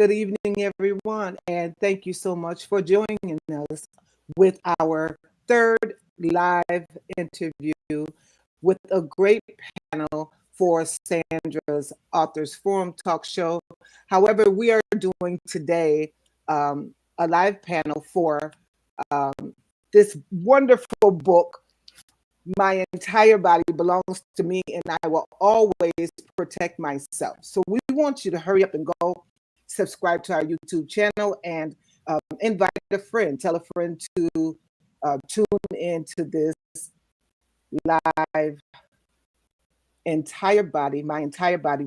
Good evening, everyone, and thank you so much for joining us with our third live interview with a great panel for Sandra's Authors Forum talk show. However, we are doing today a live panel for um, this wonderful book, My Entire Body Belongs to Me, and I Will Always Protect Myself. So we want you to hurry up and go subscribe to our YouTube channel and invite a friend, tell a friend to tune into this live entire body. My entire body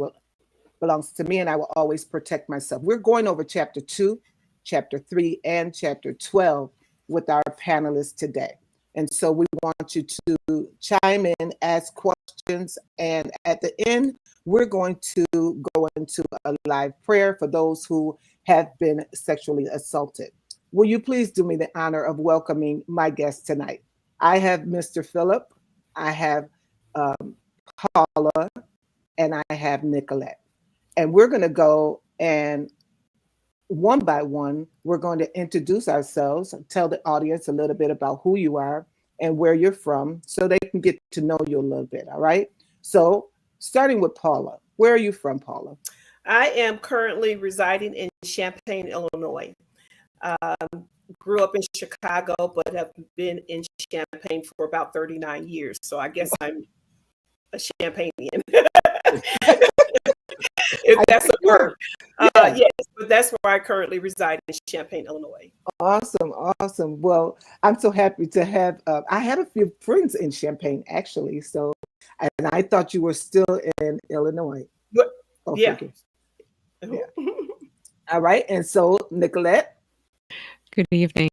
belongs to me, and I will always protect myself. We're going over chapter 2, chapter 3, and chapter 12 with our panelists today. And so we want you to chime in, ask questions, and at the end, we're going to go into a live prayer for those who have been sexually assaulted. Will you please do me the honor of welcoming my guest tonight? I have Mr. Philip, I have Paula, and I have Nicolette. And we're going to go and one by one, we're going to introduce ourselves, tell the audience a little bit about who you are and where you're from so they can get to know you a little bit. All right. So starting with Paula, where are you from, Paula? I am currently residing in Champaign, Illinois. Grew up in Chicago, but have been in Champaign for about 39 years. So I guess I'm a Champagnian. If that's a word. Yes, but that's where I currently reside in Champaign, Illinois. Awesome, awesome. Well, I'm so happy to have, I had a few friends in Champaign actually. So, and I thought you were still in Illinois. But, yeah. Yeah. All right. And so, Nicolette. Good evening,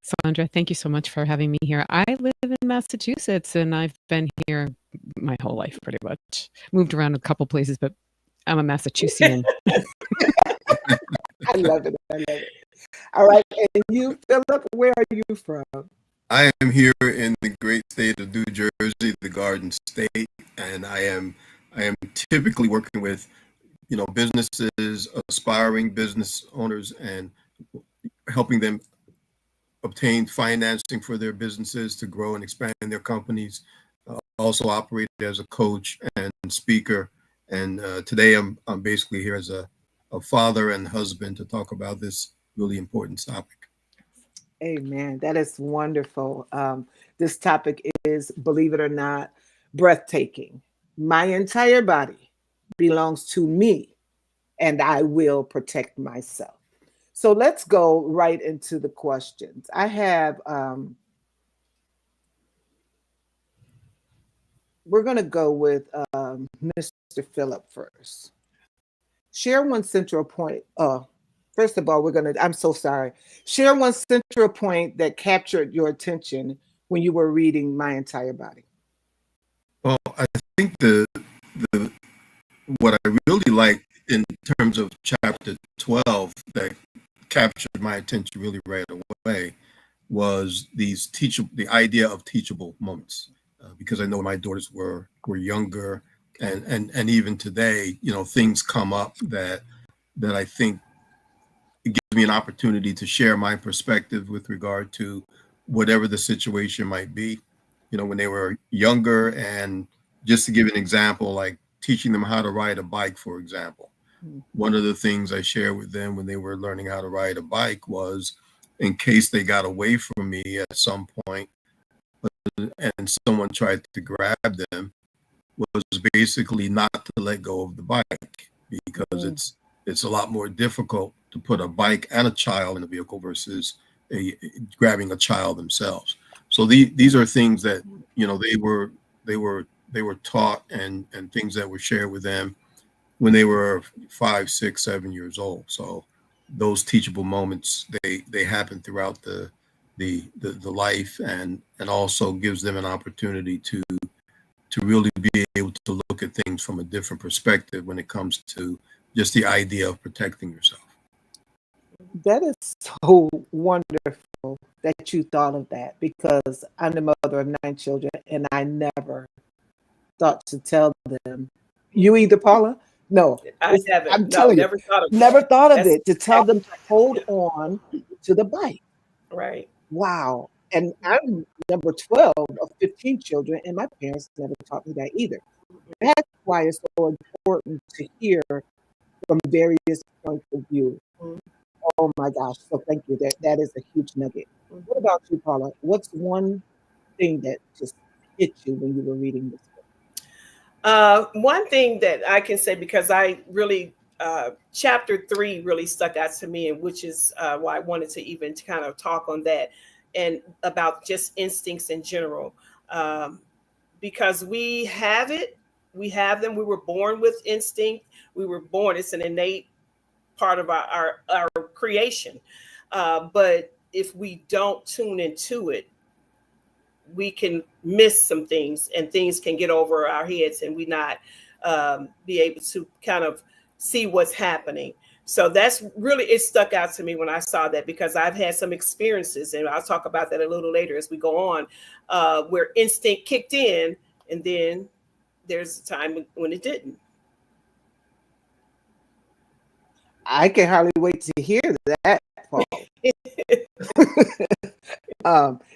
Sandra. Thank you so much for having me here. I live in Massachusetts, and I've been here my whole life pretty much. Moved around a couple places, but I'm a Massachusettsian. I love it. I love it. All right. And you, Philip, where are you from? I am here in the great state of New Jersey, the Garden State, and I am typically working with, businesses, aspiring business owners, and helping them obtain financing for their businesses to grow and expand their companies. Also operate as a coach and speaker. And today I'm basically here as a father and husband to talk about this really important topic. Amen. That is wonderful. This topic is, believe it or not, breathtaking. My entire body belongs to me, and I will protect myself. So let's go right into the questions. I have, we're going to go with Mr. Philip first. Share one central point. First of all, I'm so sorry. Share one central point that captured your attention when you were reading My Entire Body. Well, I think what I really liked in terms of chapter 12 that captured my attention really right away was the idea of teachable moments. Because I know my daughters were younger, and even today, things come up that I think it gives me an opportunity to share my perspective with regard to whatever the situation might be. When they were younger, and just to give an example, like teaching them how to ride a bike, for example. One of the things I shared with them when they were learning how to ride a bike was, in case they got away from me at some point and someone tried to grab them, was basically not to let go of the bike, because it's a lot more difficult to put a bike and a child in a vehicle versus grabbing a child themselves. So these are things that they were taught, and things that were shared with them when they were 5, 6, 7 years old. So those teachable moments, they happen throughout the life, and also gives them an opportunity to really be able to look at things from a different perspective when it comes to just the idea of protecting yourself. That is so wonderful that you thought of that, because I'm the mother of 9 children, and I never thought to tell them. You either, Paula? No, I haven't. I'm No, telling you, never thought of never that. thought of That's it, to tell them to hold on to the bike. right. Wow. And I'm number 12 of 15 children, and my parents never taught me that either. That's why it's so important to hear from various points of view. Mhm. Oh my gosh. So thank you. That is a huge nugget. What Mhm. about you, Paula? What's one thing that just hit you when you were reading this book? One thing that I can say, because I really, chapter 3 really stuck out to me, and which is why I wanted to even kind of talk on that and about just instincts in general. Um, because we have them. We were born with instinct. We were born, it's an innate part of our creation. But if we don't tune into it, we can miss some things, and things can get over our heads, and we not be able to kind of see what's happening. So that's really, it stuck out to me when I saw that, because I've had some experiences, and I'll talk about that a little later as we go on, where instinct kicked in, and then there's a time when it didn't. I can hardly wait to hear that, Paul.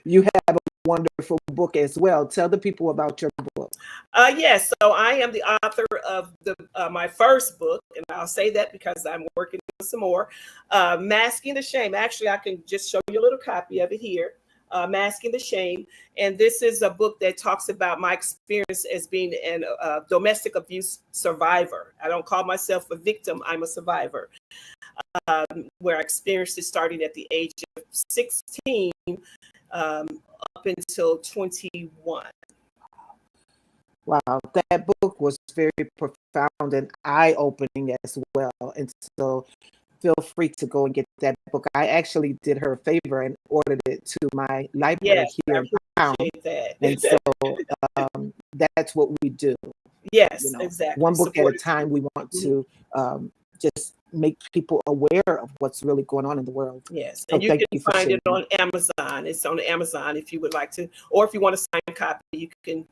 You have a wonderful book as well. Tell the people about your book. Yes, so I am the author of the my first book, and I'll say that because I'm working on some more. Masking the Shame. Actually, I can just show you a little copy of it here. Masking the Shame, and this is a book that talks about my experience as being an domestic abuse survivor. I don't call myself a victim; I'm a survivor. Where I experienced it starting at the age of 16 up until 21. Wow, that book was very profound and eye-opening as well. And so feel free to go and get that book. I actually did her a favor and ordered it to my library Yes, I here in town. appreciate that. And so that's what we do. Yes, exactly. One book at a Support. time. We want to just make people aware of what's really going on in the world. Yes, So and you thank can you for find it sharing. on Amazon. It's on Amazon if you would like to, or if you want a signed copy, you can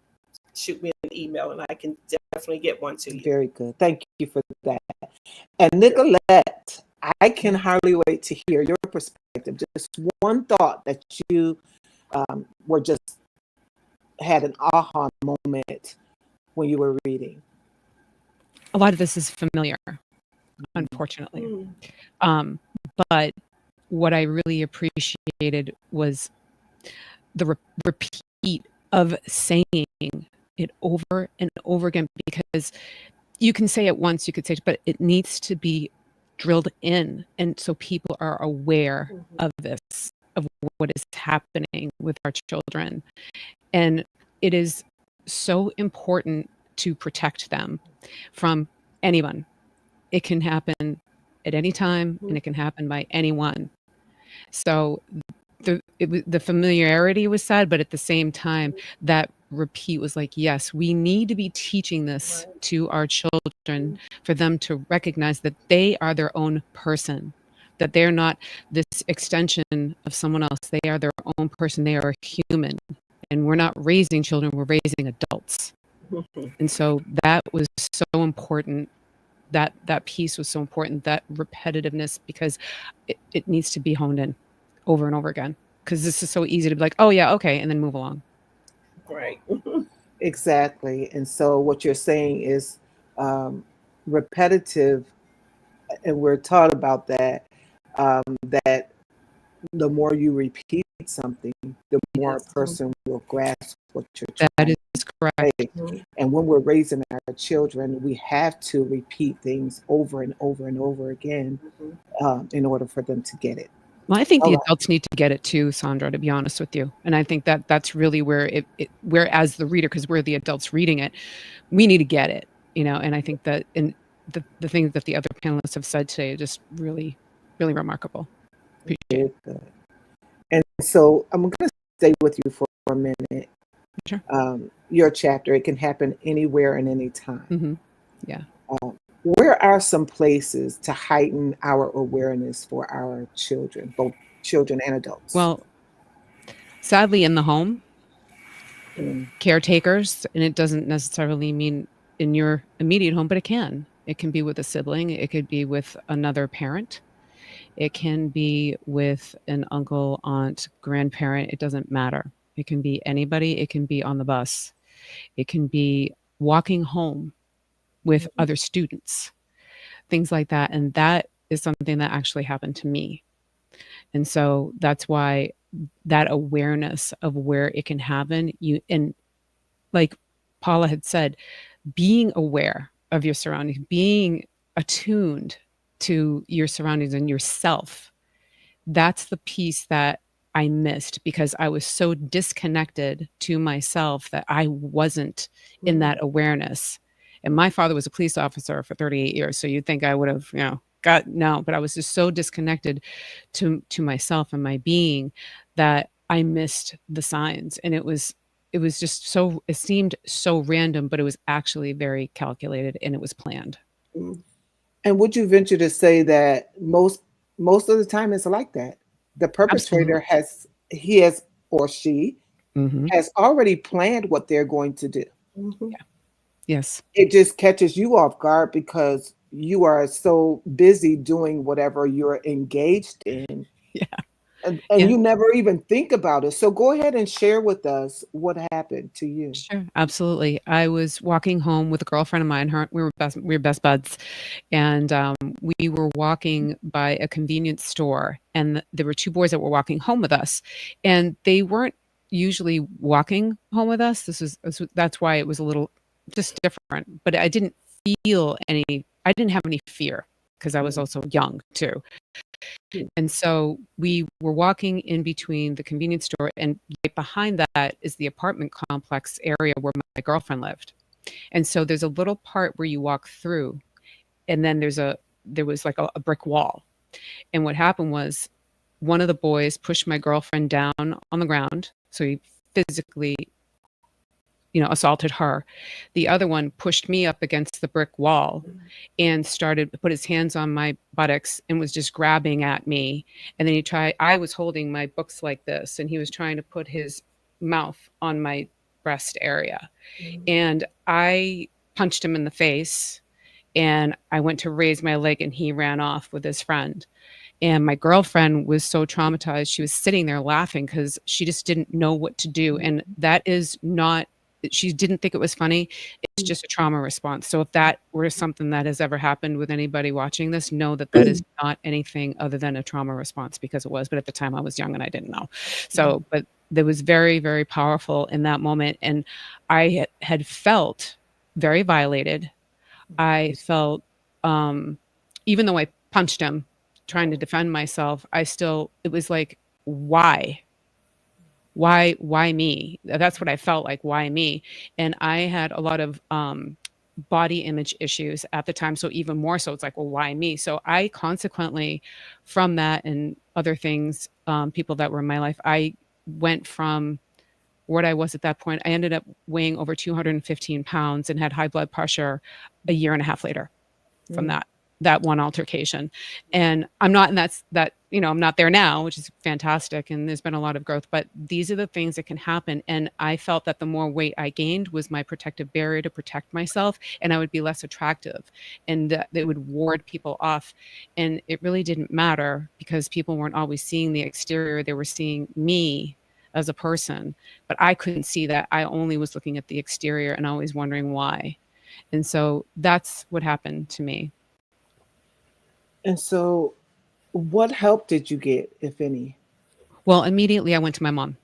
shoot me an email, and I can definitely get one to you. Very good. Thank you for that. And Nicolette, I can hardly wait to hear your perspective. Just one thought that you were just had an aha moment when you were reading. A lot of this is familiar, unfortunately. But what I really appreciated was the repeat of saying it over and over again, because you can say it once, you could say it, but it needs to be drilled in. And so people are aware of this, of what is happening with our children. And it is so important to protect them from anyone. It can happen at any time, and it can happen by anyone. So the familiarity was sad, but at the same time, that repeat was like, yes, we need to be teaching this to our children for them to recognize that they are their own person, that they're not this extension of someone else. They are their own person. They are human. And we're not raising children, we're raising adults. And so that was so important. That piece was so important, that repetitiveness, because it needs to be honed in over and over again. Because this is so easy to be like, oh yeah, okay, and then move along. Right. Exactly. And so what you're saying is repetitive, and we're taught about that, that the more you repeat something, the more a person will grasp what you're That trying is correct. to say. And when we're raising our children, we have to repeat things over and over and over again in order for them to get it. Well, I think the All right. adults need to get it too, Sandra, to be honest with you. And I think that that's really where where as the reader, because we're the adults reading it, we need to get it, and I think that in the things that the other panelists have said today are just really, really remarkable. Appreciate it. Very good. And so I'm going to stay with you for a minute. Sure. Your chapter, it can happen anywhere and any time. Yeah. Where are some places to heighten our awareness for our children, both children and adults? Well, sadly, in the home, caretakers, and it doesn't necessarily mean in your immediate home, but it can. It can be with a sibling. It could be with another parent. It can be with an uncle, aunt, grandparent. It doesn't matter. It can be anybody. It can be on the bus. It can be walking home with other students, things like that. And that is something that actually happened to me. And so that's why that awareness of where it can happen, and like Paula had said, being aware of your surroundings, being attuned to your surroundings and yourself, that's the piece that I missed because I was so disconnected to myself that I wasn't in that awareness. And my father was a police officer for 38 years. So you'd think I would have, but I was just so disconnected to myself and my being that I missed the signs. And it was just so, it seemed so random, but it was actually very calculated and it was planned. And would you venture to say that most of the time it's like that? The perpetrator has or she has already planned what they're going to do. Yeah. Yes. It just catches you off guard because you are so busy doing whatever you're engaged in. Yeah. And you never even think about it. So go ahead and share with us what happened to you. Sure, absolutely. I was walking home with a girlfriend of mine. We were best buds, and we were walking by a convenience store, and there were two boys that were walking home with us, and they weren't usually walking home with us. That's why it was a little just different. But I didn't have any fear because I was also young too. And so we were walking in between the convenience store, and right behind that is the apartment complex area where my girlfriend lived. And so there's a little part where you walk through, and then there was like a brick wall. And what happened was one of the boys pushed my girlfriend down on the ground. So he physically, assaulted her. The other one pushed me up against the brick wall and started to put his hands on my buttocks and was just grabbing at me. And then I was holding my books like this, and he was trying to put his mouth on my breast area. And I punched him in the face, and I went to raise my leg, and he ran off with his friend. And my girlfriend was so traumatized. She was sitting there laughing because she just didn't know what to do. And that is not, she didn't think it was funny. It's just a trauma response. So if that were something that has ever happened with anybody watching this, know that is not anything other than a trauma response, because it was. But at the time I was young and I didn't know. So, but that was very, very powerful in that moment. And I had felt very violated. I felt, even though I punched him trying to defend myself, it was like, why me? That's what I felt like. Why me? And I had a lot of body image issues at the time. So even more so, it's like, well, why me? So I consequently, from that and other things, people that were in my life, I went from what I was at that point. I ended up weighing over 215 pounds and had high blood pressure a year and a half later from that one altercation. And I'm not, I'm not there now, which is fantastic. And there's been a lot of growth, but these are the things that can happen. And I felt that the more weight I gained was my protective barrier to protect myself, and I would be less attractive, and that it would ward people off. And it really didn't matter because people weren't always seeing the exterior. They were seeing me as a person, but I couldn't see that. I only was looking at the exterior and always wondering why. And so that's what happened to me. And so what help did you get, if any? Well, immediately I went to my mom.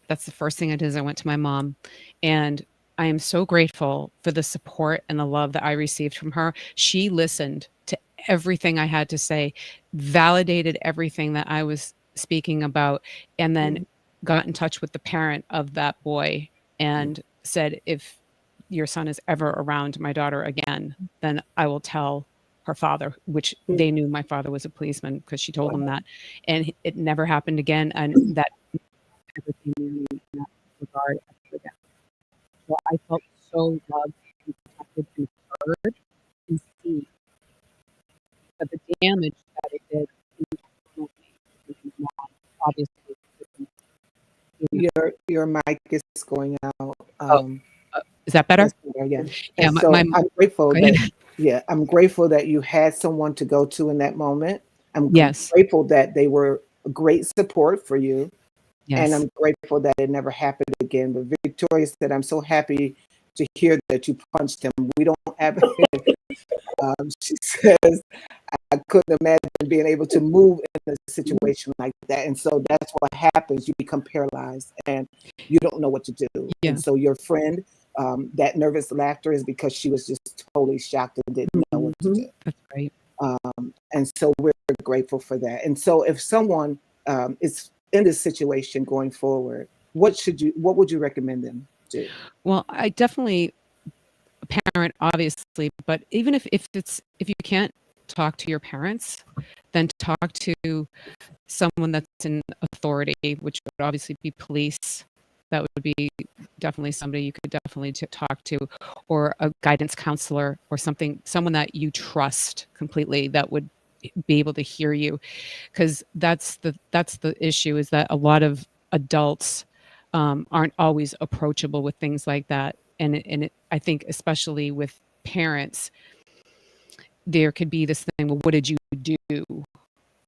That's the first thing I did is I went to my mom. And I am so grateful for the support and the love that I received from her. She listened to everything I had to say, validated everything that I was speaking about, and then got in touch with the parent of that boy and said, if your son is ever around my daughter again, then I will tell her father, which they knew my father was a policeman because she told them that. And it never happened again. And that everything in that regard again. So I felt so loved and protected and heard and seen. But the damage that it did obviously. Your mic is going out. Is that better? Yeah. Yeah, And so I'm grateful that Yeah, I'm grateful that you had someone to go to in that moment. I'm Yes. grateful that they were a great support for you. And Yes. I'm grateful that it never happened again. But Victoria said, I'm so happy to hear that you punched him. We don't have it. She says, I couldn't imagine being able to move in a situation like that. And so that's what happens. You become paralyzed and you don't know what to do. Yeah. And so your friend, that nervous laughter is because she was just totally shocked and didn't know what to do. That's right. And so we're grateful for that. And so if someone is in this situation going forward, what would you recommend them do? Well, I definitely parent, obviously, but even if you can't talk to your parents, then talk to someone that's in authority, which would obviously be police. That would be definitely somebody you could definitely talk to, or a guidance counselor or someone that you trust completely that would be able to hear you, because that's the issue, is that a lot of adults aren't always approachable with things like that, and I think especially with parents, there could be this thing. Well, what did you do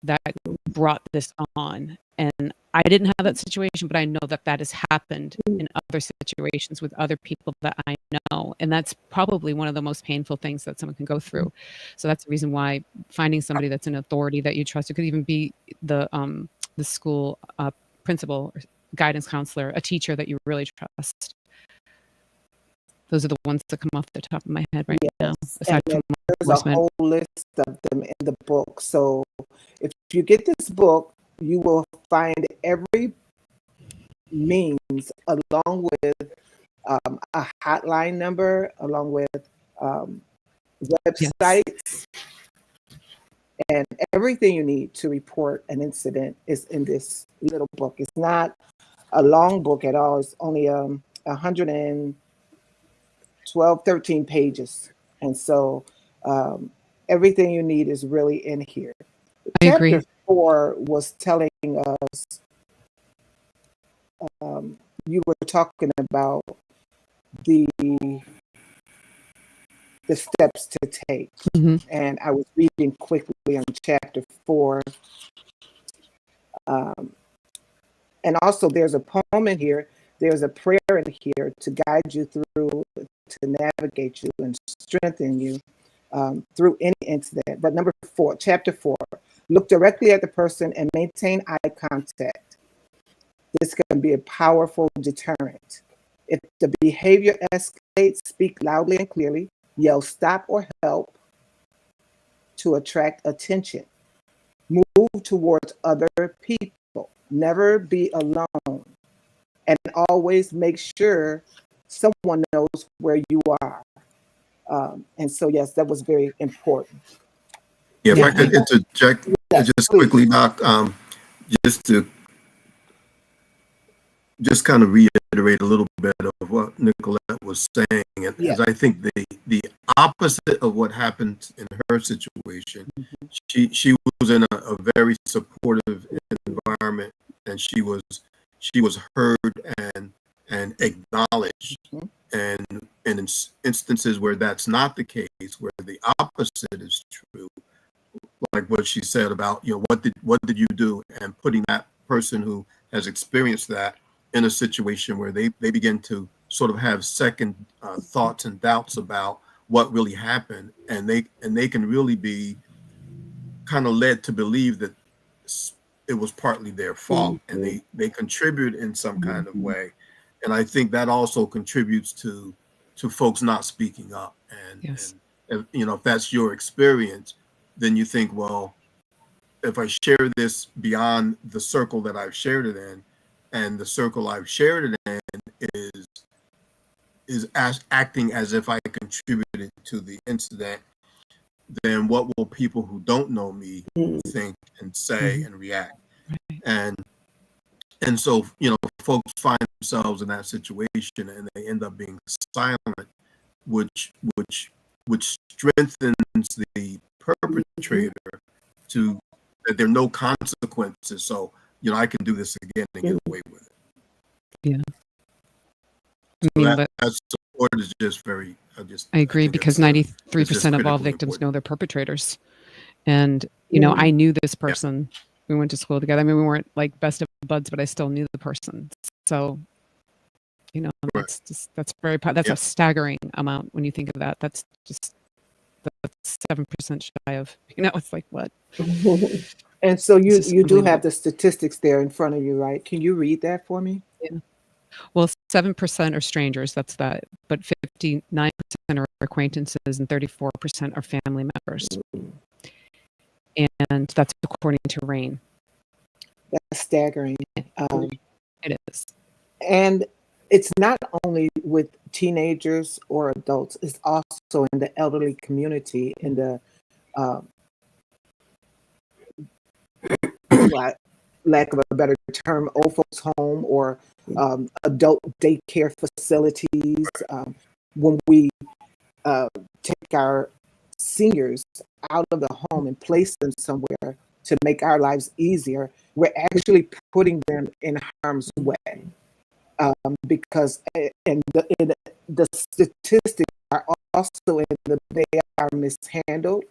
that brought this on? And I didn't have that situation, but I know that has happened in other situations with other people that I know. And that's probably one of the most painful things that someone can go through. So that's the reason why finding somebody that's an authority that you trust. It could even be the school principal, or guidance counselor, a teacher that you really trust. Those are the ones that come off the top of my head right now. Aside from there's a whole list of them in the book. So if you get this book, you will find every means, along with a hotline number, along with websites, and everything you need to report an incident is in this little book. It's not a long book at all. It's only 112, 13 pages. And so everything you need is really in here. I agree. Chapter 4 was telling us, you were talking about the steps to take. And I was reading quickly on chapter 4. And also there's a poem in here. There's a prayer in here to guide you through, to navigate you and strengthen you through any incident. But number 4, chapter 4, look directly at the person and maintain eye contact. This can be a powerful deterrent. If the behavior escalates, speak loudly and clearly, yell stop or help to attract attention. Move towards other people. Never be alone. And always make sure someone knows where you are. And so, yes, that was very important. Yeah, if I could interject just quickly, Doc, just kind of reiterate a little bit of what Nicolette was saying, and as I think the opposite of what happened in her situation, she was in a very supportive environment, and she was heard and acknowledged, and in instances where that's not the case, where the opposite is true, like what she said about, what did you do, and putting that person who has experienced that in a situation where they begin to sort of have second thoughts and doubts about what really happened, and they can really be kind of led to believe that it was partly their fault, and they contribute in some kind of way. And I think that also contributes to folks not speaking up. And if that's your experience, then you think, well, if I share this beyond the circle that I've shared it in, and the circle I've shared it in is acting as if I contributed to the incident, then what will people who don't know me think and say and react? And so, folks find themselves in that situation, and they end up being silent, which strengthens the perpetrator to that there are no consequences. So, I can do this again and get away with it. Yeah. So that's report is just very, I agree, think because it's just 93% of all critically victims important. know their perpetrators. And, you know, I knew this person. We went to school together. I mean, we weren't like best of buds, but I still knew the person. So, you know, Right. that's very, that's Yeah. a staggering amount when you think of that. That's 7% shy of, you know, it's like, what? And so It's just you do unbelievable. have the statistics there in front of you, right? Can you read that for me? Yeah. Well, 7% are strangers. That's that. But 59% are acquaintances and 34% are family members. And that's according to RAIN. That's staggering. It is. And it's not only with teenagers or adults, it's also in the elderly community, in the lack of a better term, old folks home or adult daycare facilities. When we take our seniors out of the home and place them somewhere to make our lives easier, we're actually putting them in harm's way. Because the statistics are also they are mishandled,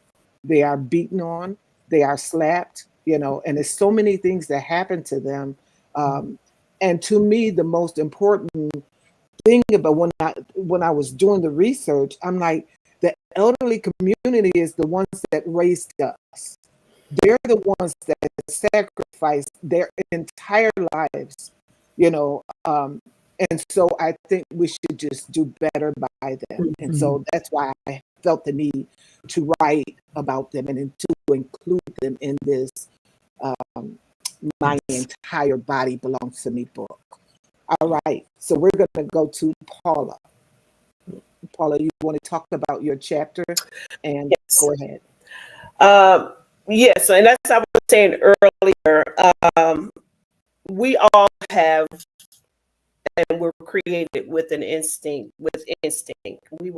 they are beaten on, they are slapped, you know, and there's so many things that happen to them. And to me, the most important thing about when I was doing the research, I'm like, the elderly community is the ones that raised us. They're the ones that sacrificed their entire lives, you know. And so I think we should just do better by them. And so that's why I felt the need to write about them and to include them in this My Entire Body Belongs to Me book. All right, so we're going to go to Paula. Paula, you want to talk about your chapter? And Yes. go ahead. Yes, and that's I was saying earlier. We all have, and we're created with an instinct. With instinct, we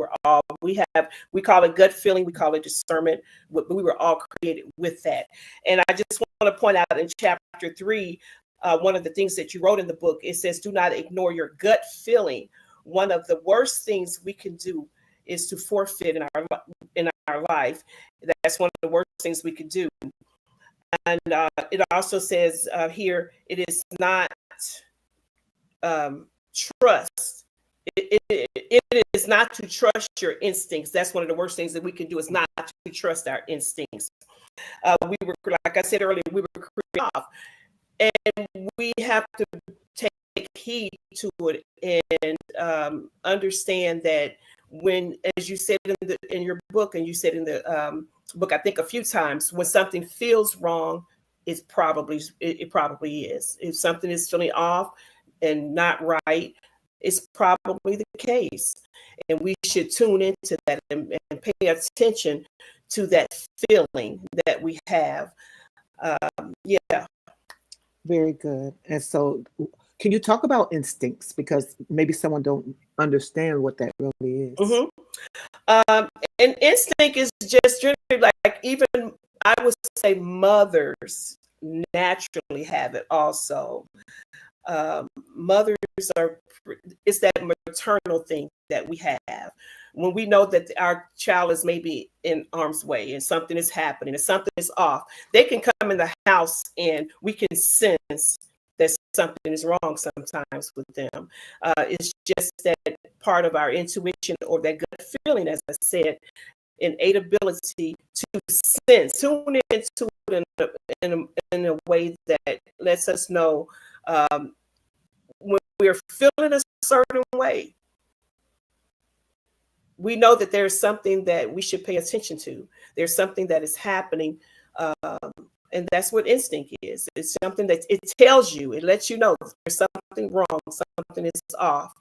call it gut feeling, we call it discernment. But we were all created with that. And I just want to point out in chapter 3, one of the things that you wrote in the book, it says, "Do not ignore your gut feeling." One of the worst things we can do is to forfeit in our life. That's one of the worst things we could do. And it also says here, it is not trust. It is not to trust your instincts. That's one of the worst things that we can do, is not to trust our instincts. We were, like I said earlier, we were created off, and we have to take heed to it and understand that when, as you said in your book, and you said in the book, I think a few times, when something feels wrong, it probably is. If something is feeling off and not right, it's probably the case. And we should tune into that and pay attention to that feeling that we have. Yeah. Very good. And so can you talk about instincts? Because maybe someone don't understand what that really is. And instinct is just generally, like, even I would say mothers naturally have it also. Mothers it's that maternal thing that we have. When we know that our child is maybe in harm's way and something is happening and something is off, they can come in the house and we can sense that something is wrong sometimes with them. It's just that part of our intuition, or that gut feeling, as I said, innate ability to sense, tune into it in a way that lets us know when we're feeling a certain way. We know that there's something that we should pay attention to. There's something that is happening. And that's what instinct is. It's something that it tells you, it lets you know there's something wrong, something is off.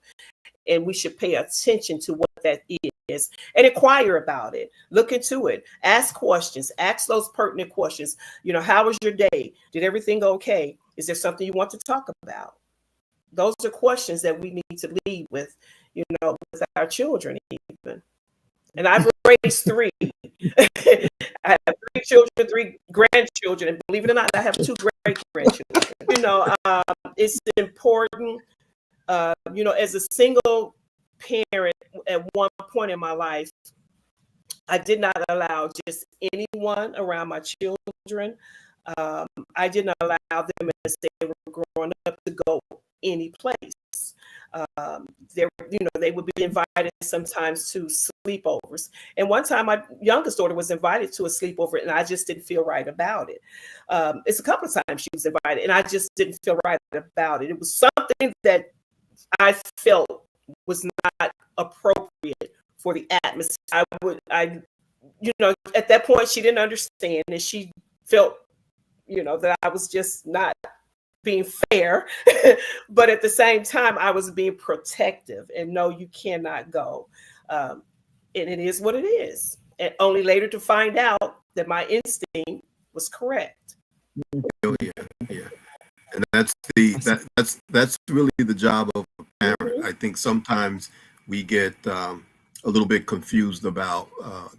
And we should pay attention to what that is and inquire about it. Look into it. Ask questions. Ask those pertinent questions. You know, how was your day? Did everything go okay? Is there something you want to talk about? Those are questions that we need to lead with, you know, with our children even. And I've raised 3. I have 3 children, 3 grandchildren, and believe it or not, I have 2 great grandchildren. You know, it's important. You know, as a single parent at one point in my life, I did not allow just anyone around my children. I did not allow them as they were growing up to go any place. They would be invited sometimes to sleepovers. And one time, my youngest daughter was invited to a sleepover, and I just didn't feel right about it. It's a couple of times she was invited, and I just didn't feel right about it. It was something that I felt was not appropriate for the atmosphere. At that point, she didn't understand, and she felt, that I was just not being fair. But at the same time, I was being protective, and no, you cannot go. And it is what it is. And only later to find out that my instinct was correct. Oh, yeah. And that's really the job of a parent. Mm-hmm. I think sometimes we get a little bit confused about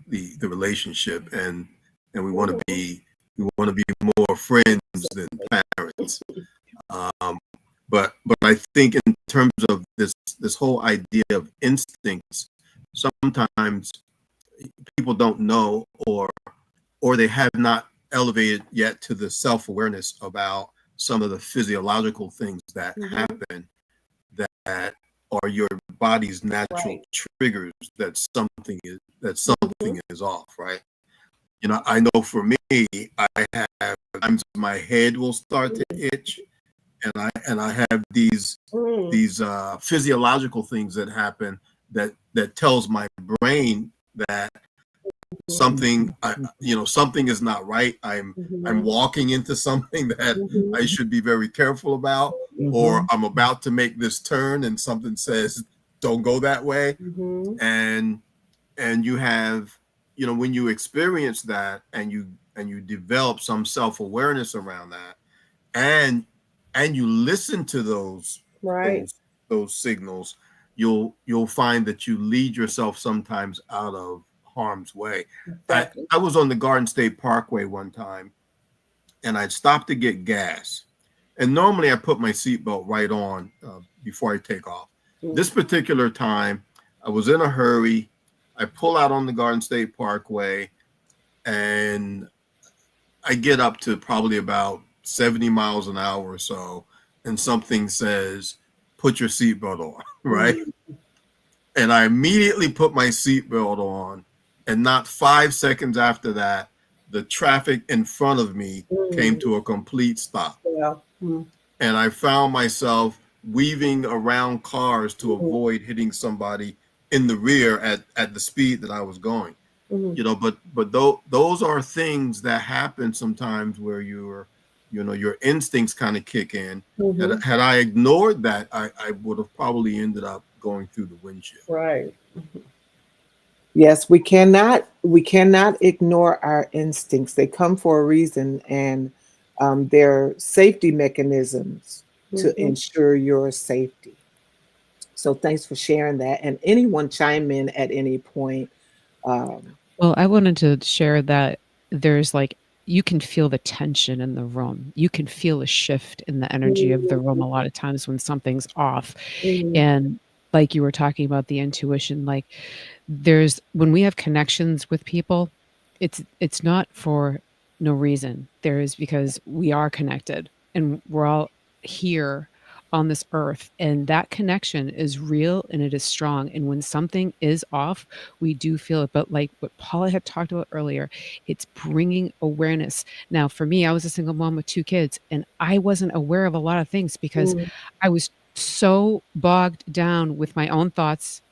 the relationship, and we want to be more friends than parents. But I think in terms of this whole idea of instincts, sometimes people don't know, or they have not elevated yet to the self-awareness about some of the physiological things that Mm-hmm. happen that are your body's natural triggers that something is off, right? I know for me, I have times my head will start to itch, and I have these physiological things that happen that tells my brain that something something is not right. I'm walking into something that I should be very careful about, or I'm about to make this turn and something says don't go that way. And you have, when you experience that, and you develop some self-awareness around that, and you listen to those signals, you'll find that you lead yourself sometimes out of harm's way. Exactly. I was on the Garden State Parkway one time, and I'd stopped to get gas. And normally I put my seatbelt right on before I take off. This particular time, I was in a hurry. I pull out on the Garden State Parkway, and I get up to probably about 70 miles an hour or so, and something says, put your seatbelt on, right? And I immediately put my seatbelt on, and not 5 seconds after that, the traffic in front of me came to a complete stop. And I found myself weaving around cars to avoid hitting somebody in the rear at the speed that I was going. But those are things that happen sometimes where your instincts kind of kick in. Had I ignored that, I would have probably ended up going through the windshield. Right. Yes, we cannot ignore our instincts. They come for a reason, and they're safety mechanisms to ensure your safety. So thanks for sharing that. And anyone chime in at any point. Well, I wanted to share that there's you can feel the tension in the room. You can feel a shift in the energy of the room a lot of times when something's off. And like you were talking about the intuition, when we have connections with people, it's not for no reason. There is because we are connected, and we're all here on this earth, and that connection is real and it is strong. And when something is off, we do feel it. But like what Paula had talked about earlier, it's bringing awareness. Now, for me, I was a single mom with 2 kids, and I wasn't aware of a lot of things because I was so bogged down with my own thoughts,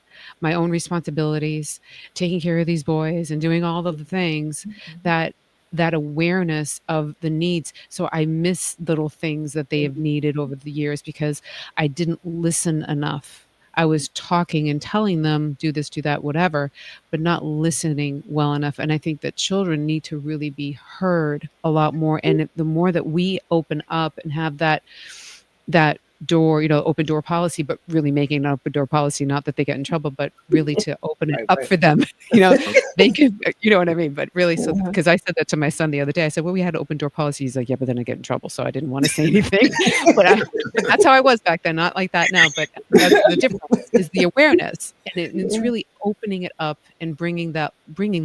my own responsibilities, taking care of these boys and doing all of the things that awareness of the needs. So I miss little things that they have needed over the years because I didn't listen enough. I was talking and telling them, do this, do that, whatever, but not listening well enough. And I think that children need to really be heard a lot more. And the more that we open up and have that door, open door policy, but really making an open door policy, not that they get in trouble, but really to open it up for them. They could, you know what I mean? But really, so because I said that to my son the other day, I said, well, we had an open door policy. He's like, yeah, but then I get in trouble. So I didn't want to say anything. But that's how I was back then, not like that now. But the difference is the awareness. And it's really opening it up and bringing the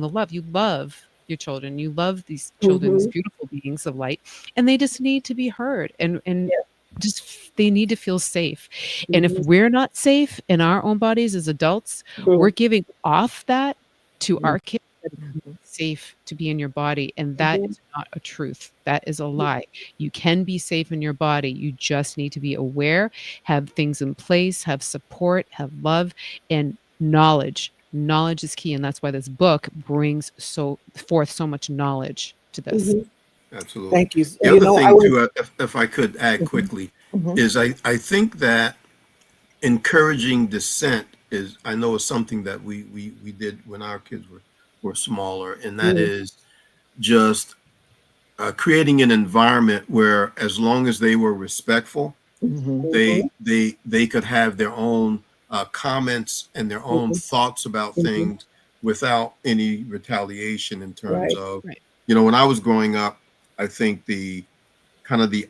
love. You love your children. You love these children, these beautiful beings of light, and they just need to be heard. And just they need to feel safe. And if we're not safe in our own bodies as adults, we're giving off that to our kids. That it's safe to be in your body, and that is not a truth. That is a lie. You can be safe in your body. You just need to be aware, have things in place, have support, have love, and knowledge. Knowledge is key, and that's why this book brings forth so much knowledge to this. Absolutely. Thank you. The other thing, too, if I could add quickly, is I think that encouraging dissent is something that we did when our kids were smaller, and that is just creating an environment where, as long as they were respectful, they could have their own comments and their own thoughts about things without any retaliation in terms of, when I was growing up, I think the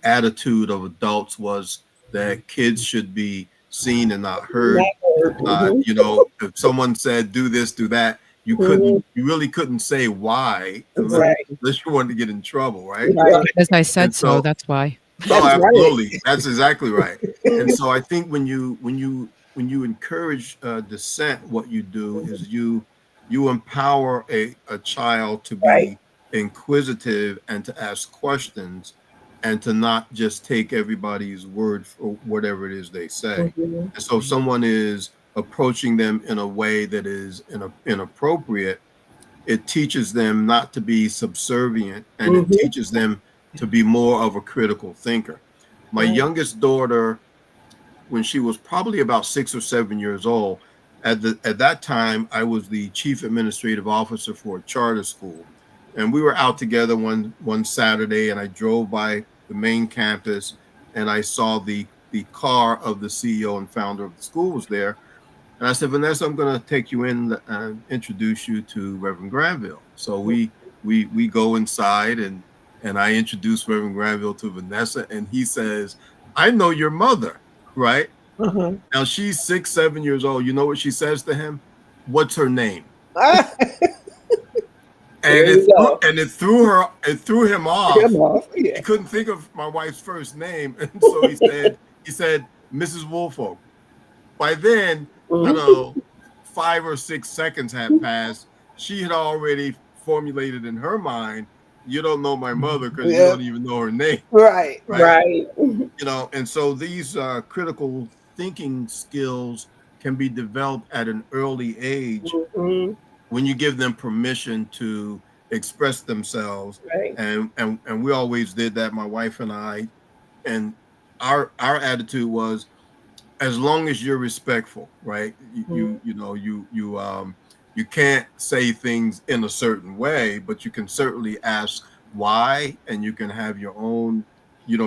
attitude of adults was that kids should be seen and not heard. If someone said, do this, do that, you really couldn't say why unless you wanted to get in trouble, right? As I said, so that's why. Oh, absolutely. That's exactly right. And so I think when you encourage dissent, what you do is you empower a child to be inquisitive and to ask questions and to not just take everybody's word for whatever it is they say. And so if someone is approaching them in a way that is inappropriate, it teaches them not to be subservient, and it teaches them to be more of a critical thinker. My youngest daughter, when she was probably about 6 or 7 years old, at that time, I was the chief administrative officer for a charter school. And we were out together one Saturday, and I drove by the main campus, and I saw the car of the CEO and founder of the school was there. And I said, Vanessa, I'm going to take you in and introduce you to Reverend Granville. So we go inside, and I introduce Reverend Granville to Vanessa, and he says, I know your mother, right? Now she's 6, 7 years old. You know what she says to him? What's her name? And it threw him off. He couldn't think of my wife's first name, and so he said Mrs. Woolfolk. By then, I don't know, 5 or 6 seconds had passed. She had already formulated in her mind, you don't know my mother because you don't even know her name. Right. And so these critical thinking skills can be developed at an early age when you give them permission to express themselves. And we always did that, my wife and I. And our attitude was, as long as you're respectful, right? You can't say things in a certain way, but you can certainly ask why, and you can have your own,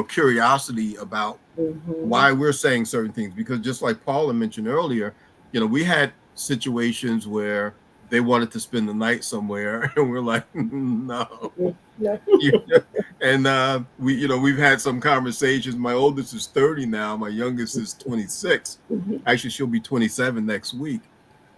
curiosity about why we're saying certain things. Because just like Paula mentioned earlier, we had situations where they wanted to spend the night somewhere, and we're like, no. And we've had some conversations. My oldest is 30 now. My youngest is 26. Actually, she'll be 27 next week.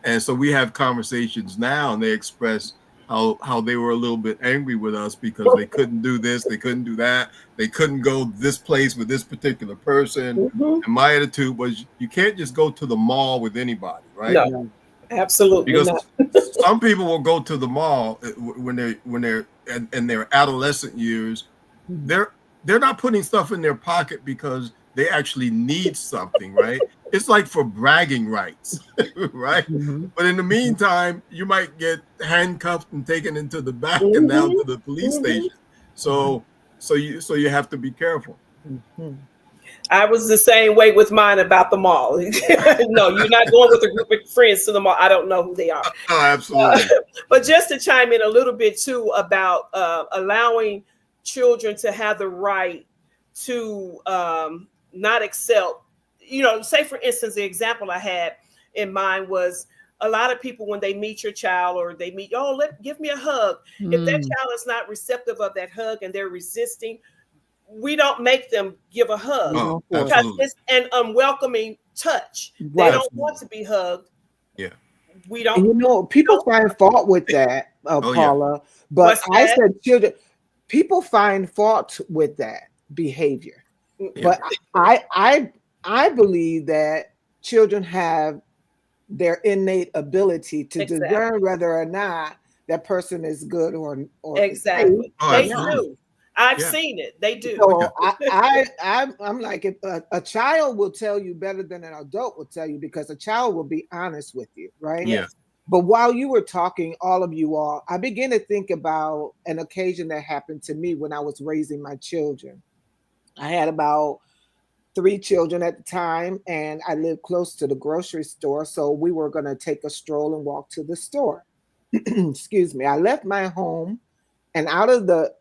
And so we have conversations now, and they express how they were a little bit angry with us because they couldn't do this, they couldn't do that, they couldn't go this place with this particular person. And my attitude was, you can't just go to the mall with anybody, right? No, absolutely because not. Some people will go to the mall when they're in their adolescent years. They're not putting stuff in their pocket because they actually need something, right? It's like for bragging rights, right? But in the meantime, you might get handcuffed and taken into the back and down to the police station. So you have to be careful. I was the same way with mine about the mall. No, you're not going with a group of friends to the mall. I don't know who they are. Oh, absolutely. But just to chime in a little bit too about allowing children to have the right to not accept say for instance, the example I had in mind was a lot of people when they meet your child or they meet, give me a hug. If that child is not receptive of that hug and they're resisting, we don't make them give a hug because absolutely. it's an unwelcoming touch. They Right. don't want to be hugged. Yeah. We don't. People find fault with that, Paula. But I said children. People find fault with that behavior, but I believe that children have their innate ability to discern whether or not that person is good or exactly. They not. do. I've seen it. They do. So I'm like, if a child will tell you better than an adult will tell you, because a child will be honest with you, right? Yeah. But while you were talking, all of you all, I began to think about an occasion that happened to me when I was raising my children. I had about 3 children at the time, and I lived close to the grocery store. So we were going to take a stroll and walk to the store. Excuse me. I left my home, and out of the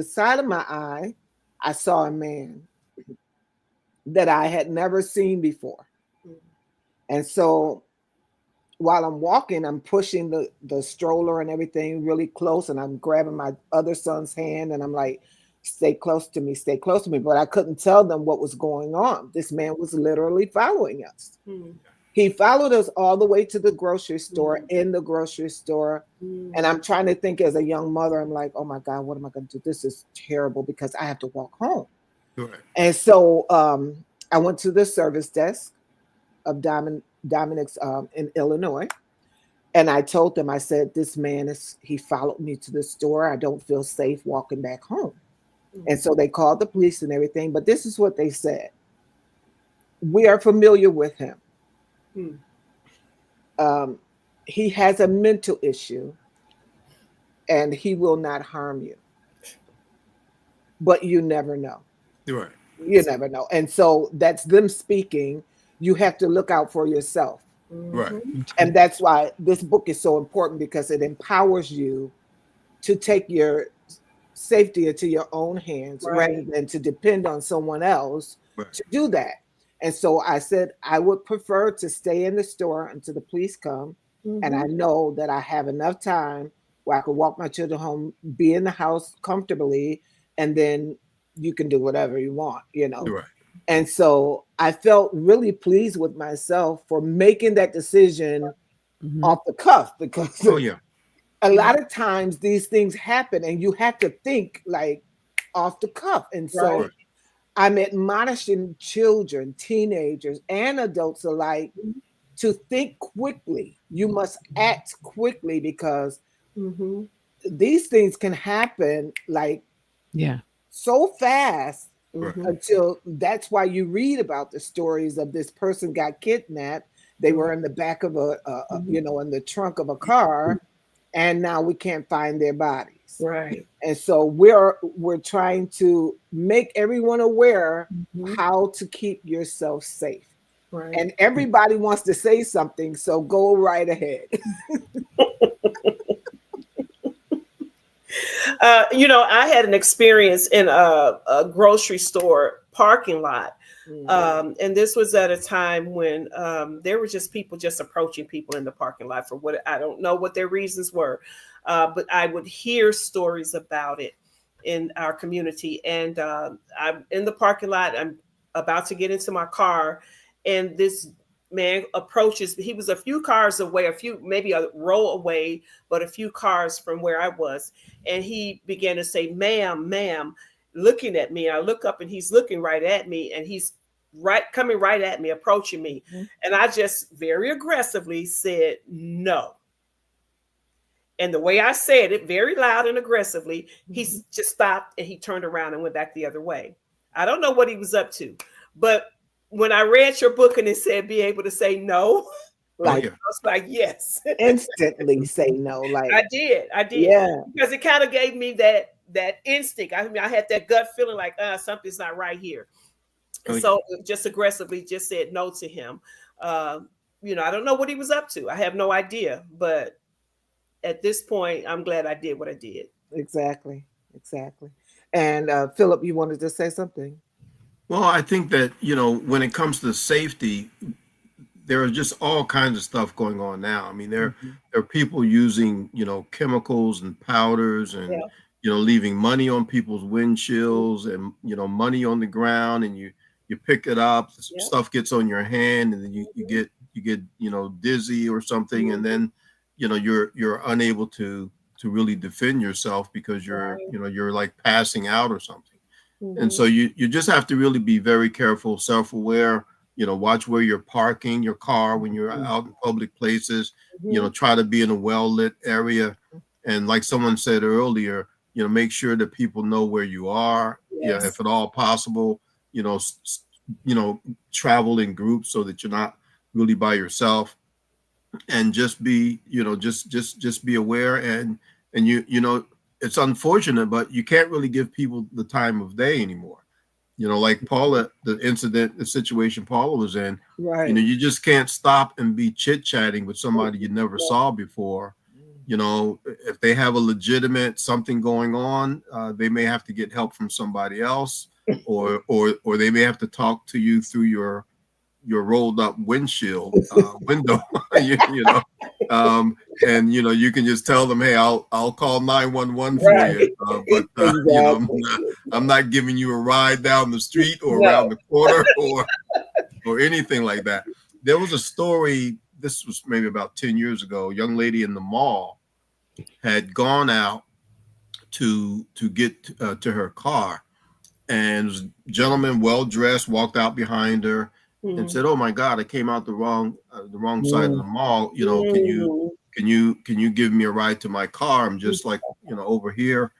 side of my eye, I saw a man that I had never seen before. And so while I'm walking, I'm pushing the stroller and everything really close, and I'm grabbing my other son's hand, and I'm like, stay close to me, stay close to me. But I couldn't tell them what was going on. This man was literally following us. He followed us all the way to the grocery store, in the grocery store. And I'm trying to think, as a young mother, I'm like, oh my God, what am I going to do? This is terrible because I have to walk home. Right. And so I went to the service desk of Dominic's in Illinois. And I told them, I said, this man he followed me to the store. I don't feel safe walking back home. And so they called the police and everything. But this is what they said. We are familiar with him. He has a mental issue and he will not harm you. But you never know. You're right. You never know. And so that's them speaking. You have to look out for yourself. Right. And that's why this book is so important, because it empowers you to take your safety into your own hands rather than to depend on someone else to do that. And so I said, I would prefer to stay in the store until the police come. And I know that I have enough time where I could walk my children home, be in the house comfortably, and then you can do whatever you want, Right. And so I felt really pleased with myself for making that decision off the cuff, because a lot of times these things happen and you have to think like off the cuff. And so I'm admonishing children, teenagers, and adults alike to think quickly. You must act quickly, because these things can happen like so fast. Until that's why you read about the stories of this person got kidnapped. They were in the back of in the trunk of a car, and now we can't find their bodies. Right. And so we're trying to make everyone aware how to keep yourself safe. Right. And everybody wants to say something, so go right ahead. I had an experience in a grocery store parking lot. And this was at a time when there were just people just approaching people in the parking lot for what I don't know what their reasons were. But I would hear stories about it in our community. And I'm in the parking lot. I'm about to get into my car. And this man approaches. He was a few cars away, maybe a row away, but a few cars from where I was. And he began to say, ma'am, looking at me. I look up and he's looking right at me, and he's coming right at me, approaching me. And I just very aggressively said, no. And the way I said it, very loud and aggressively, he just stopped and he turned around and went back the other way. I don't know what he was up to, but when I read your book and it said be able to say no, I was like, yes. Instantly say no. Like I did. Yeah. Because it kind of gave me that instinct. I mean, I had that gut feeling like, something's not right here. So just aggressively just said no to him. I don't know what he was up to. I have no idea. But at this point, I'm glad I did what I did. Exactly. And Philip, you wanted to say something? Well, I think that, when it comes to safety, there are just all kinds of stuff going on now. I mean, Mhm. there are people using, chemicals and powders and, Yeah. leaving money on people's windshields and, money on the ground, and you pick it up, Yeah. stuff gets on your hand, and then Mhm. you get, dizzy or something. And then, you're unable to really defend yourself because Right. you're like passing out or something. And Mhm. so you just have to really be very careful, self-aware, watch where you're parking your car when you're Mhm. out in public places, Mhm. try to be in a well-lit area. And like someone said earlier, make sure that people know where you are. Yeah, Yes. if at all possible, you know, s- s- travel in groups so that you're not really by yourself, and just be, just be aware. And it's unfortunate, but you can't really give people the time of day anymore. Like Paula, the situation Paula was in, Right. you just can't stop and be chit-chatting with somebody you never Yeah. saw before. If they have a legitimate something going on, they may have to get help from somebody else, or they may have to talk to you through your rolled up windshield window. you know and you can just tell them, hey, I'll call 911 for Right. you, but Exactly. I'm not giving you a ride down the street or No. around the corner or anything like that. There was a story, this was maybe about 10 years ago. A young lady in the mall had gone out to get to her car, and a gentleman, well dressed, walked out behind her and Mhm. said, "Oh my God, I came out the wrong side of the Mm. mall. Mhm. Can you give me a ride to my car? I'm just like over here."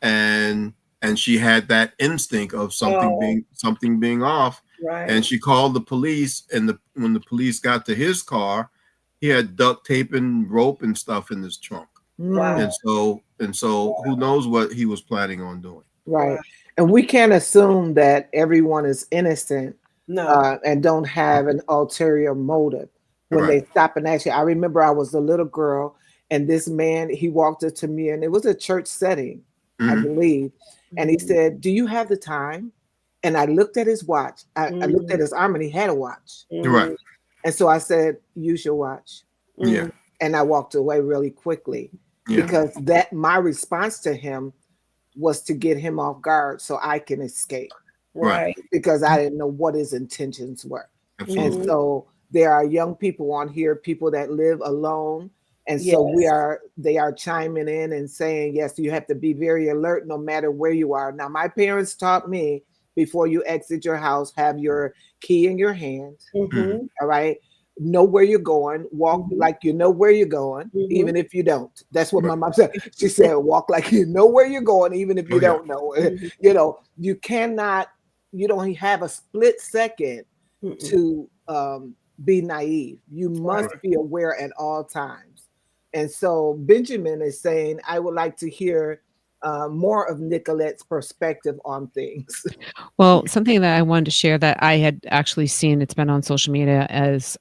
And she had that instinct of Oh, something being off, and right. she called the police. And when the police got to his car, he had duct tape and rope and stuff in his trunk. Mm. Wow. And so who knows what he was planning on doing. Right. Wow. And we can't assume that everyone is innocent No. and don't have an ulterior motive when Right. they stop and ask you. I remember I was a little girl, and this man, he walked up to me, and it was a church setting, I Hmm. believe. And he Mhm. said, "Do you have the time?" And I looked at his watch. I looked Mhm. at his arm, and he had a watch. Right. Mhm. And so I said, "Use your watch." Yeah. Mhm. And I walked away really quickly Yeah. Mhm. because that my response to him was to get him off guard so I can escape Right. Right. because I didn't know what his intentions were. And Mhm. Absolutely. so there are young people on here, people that live alone. And so Yes. they are chiming in and saying, yes, you have to be very alert no matter where you are. Now, my parents taught me before you exit your house, have your key in your hand. Hmm. Mhm. All right. Know where you're going. Walk Mhm. like you know where you're going, Mhm. even if you don't. That's what Right. my mom said. She said, walk like you know where you're going, even if Oh you yeah. don't know. Mhm. You cannot, you don't have a split second Mm-mm. to be naive. You Right. must be aware at all times. And so Benjamin is saying, I would like to hear more of Nicolette's perspective on things. Well, something that I wanted to share that I had actually seen, it's been on social media, as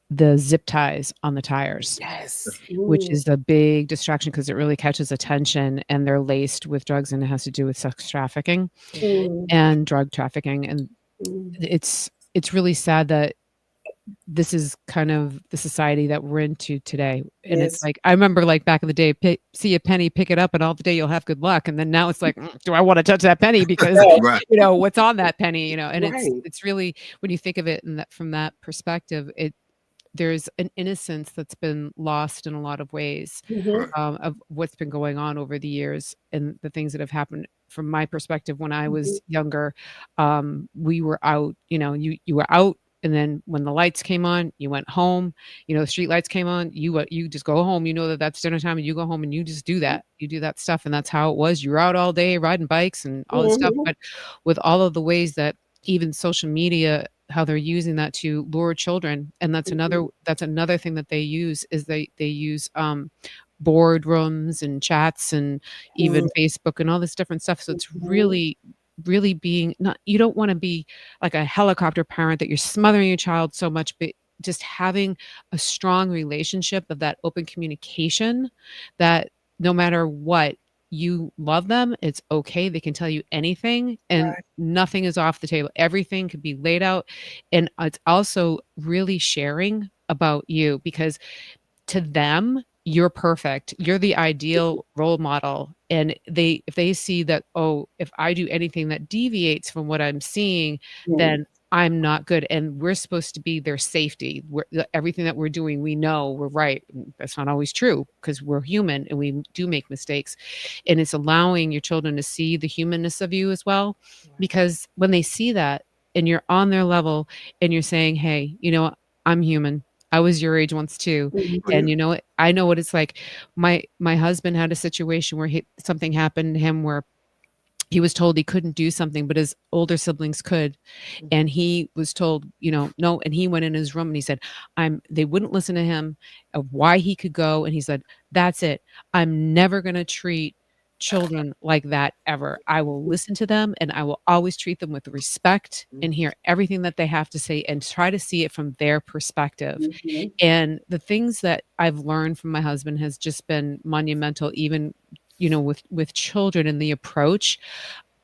the zip ties on the tires, Yes. which Mm. is a big distraction because it really catches attention, and they're laced with drugs, and it has to do with sex trafficking Mm. and drug trafficking. And Mm. it's really sad that this is kind of the society that we're into today. And it's Yes. like, I remember like back in the day, see a penny, pick it up, and all the day you'll have good luck. And then now it's like, do I want to touch that penny? Because, No. Right. what's on that penny, and Right. it's really, when you think of it in that, from that perspective, there's an innocence that's been lost in a lot of ways, Mhm. Right. of what's been going on over the years and the things that have happened. From my perspective, when I Mhm. was younger, we were out, you were out, and then when the lights came on, you went home. The street lights came on, you just go home. You know that that's dinner time, and you go home and you just do that. You do that stuff, and that's how it was. You were out all day riding bikes and all this stuff. Mhm. But with all of the ways that even social media, how they're using that to lure children, and Mhm. that's another thing that they use, is they use boardrooms and chats and even Mm. Facebook and all this different stuff. So it's Mhm. really being not, you don't want to be like a helicopter parent that you're smothering your child so much, but just having a strong relationship of that open communication, that no matter what, you love them. It's okay. They can tell you anything and Right. nothing is off the table. Everything could be laid out. And it's also really sharing about you because to them, you're perfect. You're the ideal role model. And if they see that, oh, if I do anything that deviates from what I'm seeing, then I'm not good. And we're supposed to be their safety. Everything that we're doing, we know we're right. That's not always true because we're human and we do make mistakes. And it's allowing your children to see the humanness of you as well. Because when they see that and you're on their level and you're saying, hey, you know, I'm human. I was your age once too. Oh, yeah. And you know what? I know what it's like. My husband had a situation where something happened to him where he was told he couldn't do something, but his older siblings could. And he was told, you know, no. And he went in his room and he said, they wouldn't listen to him of why he could go. And he said, that's it. I'm never going to treat children like that ever. I will listen to them and I will always treat them with respect and hear everything that they have to say and try to see it from their perspective. And the things that I've learned from my husband has just been monumental, even, you know, with children and the approach.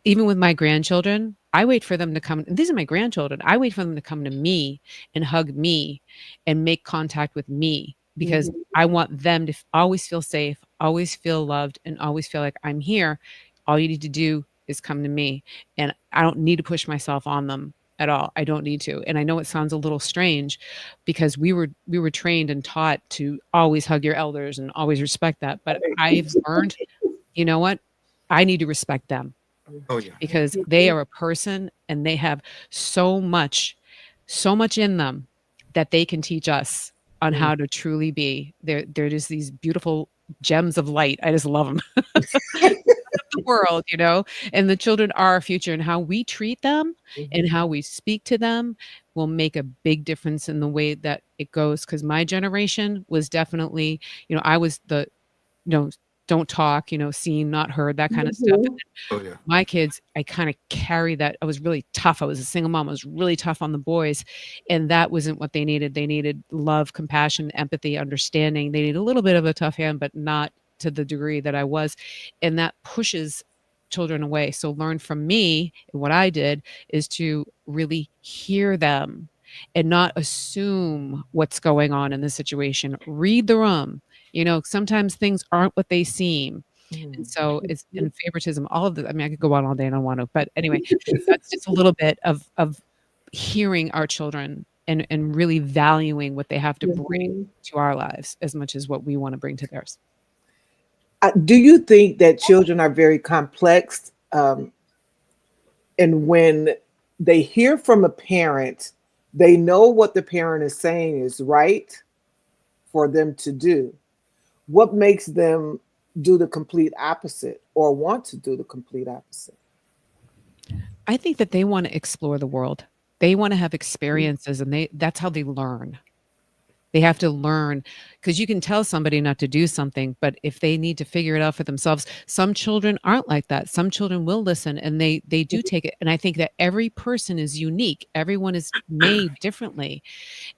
Even with my grandchildren, I wait for them to come. These are my grandchildren. I wait for them to come to me and hug me and make contact with me because I want them to always feel safe, always feel loved, and always feel like I'm here. All you need to do is come to me. And I don't need to push myself on them at all. I don't need to. And I know it sounds a little strange because we were trained and taught to always hug your elders and always respect that. But I've learned, you know what? I need to respect them Oh, yeah. because they are a person and they have so much in them that they can teach us on how to truly be. They're just these beautiful gems of light. I just love them. The world, you know, and the children are our future, and how we treat them and how we speak to them will make a big difference in the way that it goes. Because my generation was definitely, you know, I was the, you know, don't talk, you know, seen, not heard, that kind of stuff. Oh, yeah. My kids, I kind of carry that. I was really tough. I was a single mom. I was really tough on the boys. And that wasn't what they needed. They needed love, compassion, empathy, understanding. They need a little bit of a tough hand, but not to the degree that I was. And that pushes children away. So learn from me. And what I did is to really hear them and not assume what's going on in the situation. Read the room. You know, sometimes things aren't what they seem. And so it's in favoritism, all of the, I mean, I could go on all day and I don't want to, but anyway, that's just a little bit of hearing our children and really valuing what they have to bring to our lives as much as what we want to bring to theirs. Do you think that children are very complex? And when they hear from a parent, they know what the parent is saying is right for them to do. What makes them do the complete opposite or want to do the complete opposite? I think that they want to explore the world. They want to have experiences and that's how they learn. They have to learn because you can tell somebody not to do something, but if they need to figure it out for themselves, some children aren't like that. Some children will listen and they do take it. And I think that every person is unique. Everyone is made differently.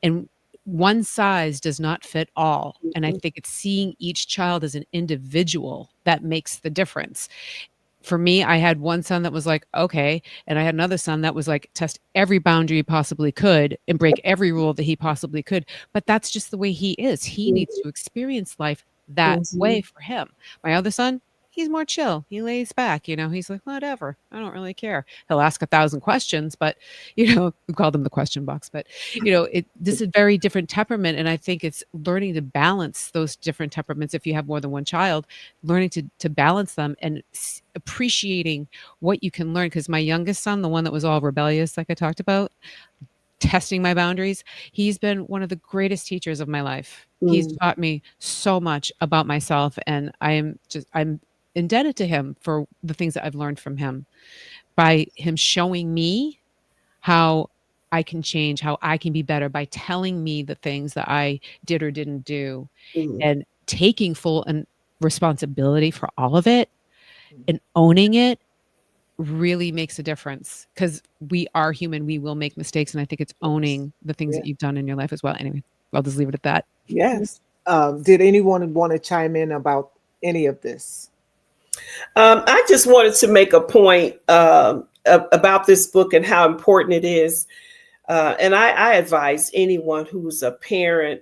And one size does not fit all. And I think it's seeing each child as an individual that makes the difference. For me, I had one son that was like, okay. And I had another son that was like, test every boundary he possibly could and break every rule that he possibly could. But that's just the way he is. He needs to experience life that way for him. My other son, he's more chill. He lays back, you know, he's like, whatever. I don't really care. He'll ask 1,000 questions, but, you know, we call them the question box. But, you know, this is very different temperament. And I think it's learning to balance those different temperaments. If you have more than one child, learning to balance them and appreciating what you can learn. Because my youngest son, the one that was all rebellious, like I talked about, testing my boundaries, he's been one of the greatest teachers of my life. He's taught me so much about myself, and I'm indebted to him for the things that I've learned from him, by him showing me how I can change, how I can be better, by telling me the things that I did or didn't do, and taking full and responsibility for all of it and owning it really makes a difference because we are human. We will make mistakes. And I think it's owning the things that you've done in your life as well. Anyway, I'll just leave it at that. Yes. Did anyone want to chime in about any of this? I just wanted to make a point about this book and how important it is. And I advise anyone who's a parent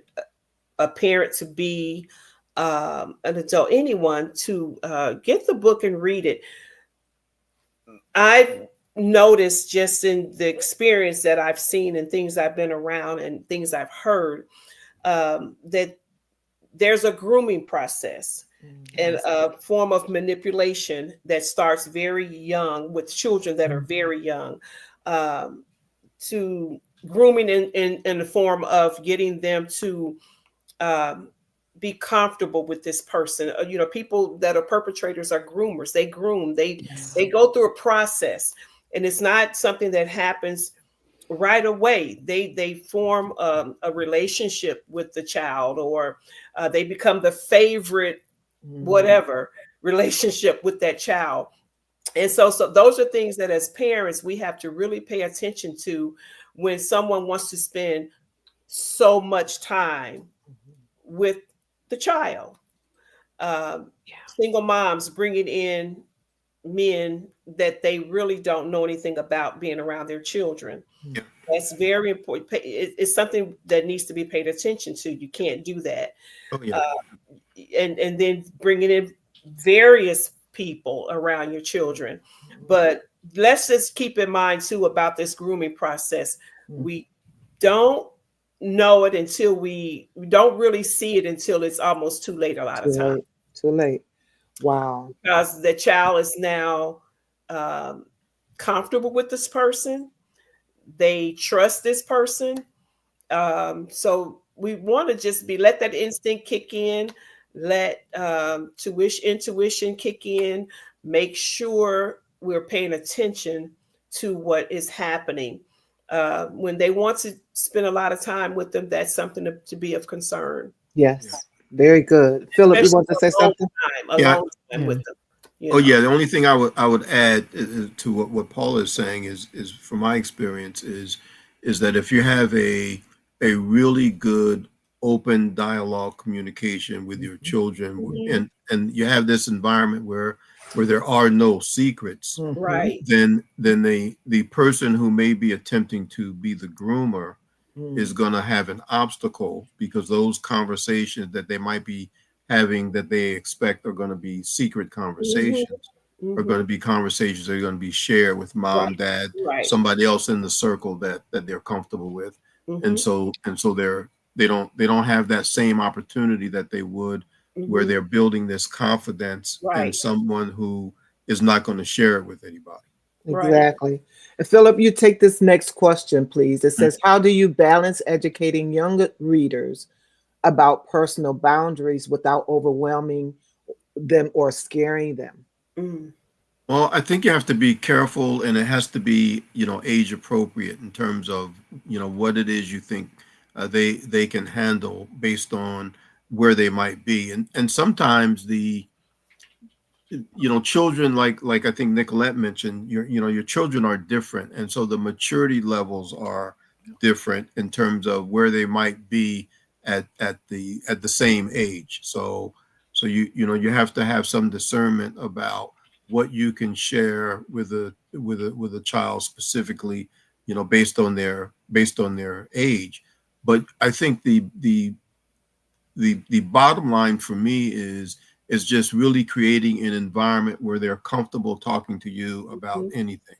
to be, an adult, anyone to get the book and read it. I've noticed just in the experience that I've seen and things I've been around and things I've heard, that there's a grooming process and a form of manipulation that starts very young with children that are very young, um, to grooming in the form of getting them to um, be comfortable with this person. People that are perpetrators are groomers. They groom. They go through a process, and it's not something that happens right away. They form a relationship with the child, or they become the favorite whatever relationship with that child. And so those are things that as parents we have to really pay attention to when someone wants to spend so much time with the child. Single moms bringing in men that they really don't know anything about being around their children. Yeah. That's very important. It's something that needs to be paid attention to. You can't do that. Oh yeah. And then bringing in various people around your children. But let's just keep in mind too about this grooming process. We don't know it until we don't really see it until it's almost too late a lot of times. Too late. Wow. Because the child is now um, comfortable with this person. They trust this person. So we want to just let that instinct kick in, let intuition kick in, make sure we're paying attention to what is happening. When they want to spend a lot of time with them, that's something to be of concern. Yes. Yeah. Very good. Philip, you Especially want to say something? A long time with them. Oh yeah, the only thing I would add to what Paul is saying is from my experience is that if you have a really good open dialogue communication with your children, and you have this environment where there are no secrets, right, then the person who may be attempting to be the groomer is going to have an obstacle, because those conversations that they might be having that they expect are going to be secret conversations are going to be conversations that are going to be shared with mom, dad, somebody else in the circle that they're comfortable with. And so they don't have that same opportunity that they would where they're building this confidence in someone who is not going to share it with anybody. Exactly. And Philip, you take this next question, please. It says, how do you balance educating younger readers about personal boundaries without overwhelming them or scaring them? Well, I think you have to be careful, and it has to be, age appropriate in terms of, what it is you think they can handle based on where they might be. And sometimes children, like I think Nicolette mentioned, your children are different. And so the maturity levels are different in terms of where they might be at the same age. So you have to have some discernment about what you can share with a child specifically, based on their age. But I think the bottom line for me is just really creating an environment where they're comfortable talking to you about anything.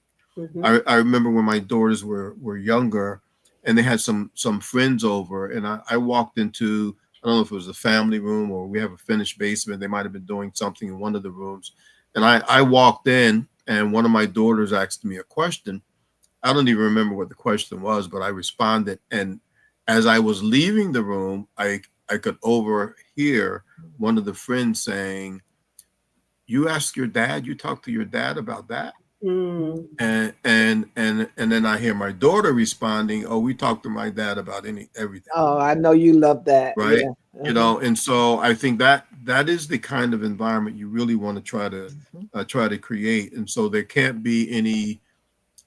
I remember when my daughters were younger, and they had some friends over, and I walked into, I don't know if it was a family room or we have a finished basement. They might have been doing something in one of the rooms. And I walked in, and one of my daughters asked me a question. I don't even remember what the question was, but I responded. And as I was leaving the room, I could overhear one of the friends saying, "You ask your dad, you talk to your dad about that?" And then I hear my daughter responding, "Oh, we talk to my dad about everything." Oh, I know you love that. Right. Yeah. And so I think that is the kind of environment you really want to try to create. And so there can't be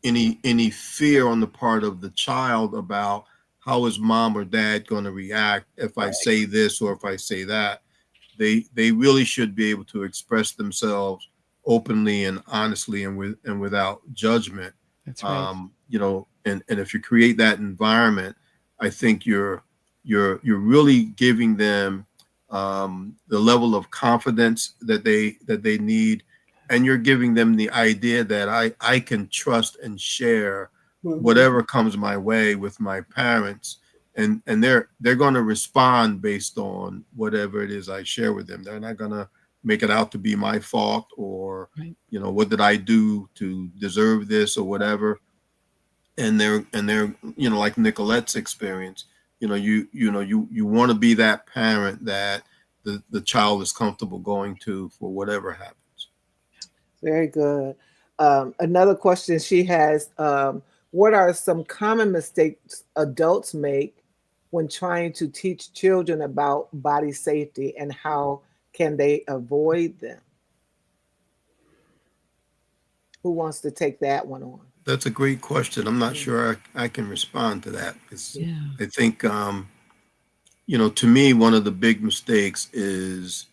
any fear on the part of the child about how is mom or dad going to react if I say this or if I say that. They really should be able to express themselves openly and honestly and without judgment. That's right. You know, and if you create that environment, I think you're really giving them the level of confidence that they need, and you're giving them the idea that I can trust and share whatever comes my way with my parents, and they're going to respond based on whatever it is I share with them. They're not going to make it out to be my fault, or Right. you know, what did I do to deserve this or whatever. And they're you know, like Nicolette's experience, you know, you want to be that parent that the child is comfortable going to for whatever happens. Very good. Another question she has, what are some common mistakes adults make when trying to teach children about body safety, and how can they avoid them? Who wants to take that one on? That's a great question. I'm not sure I can respond to that, because Yeah. I think you know, to me, one of the big mistakes is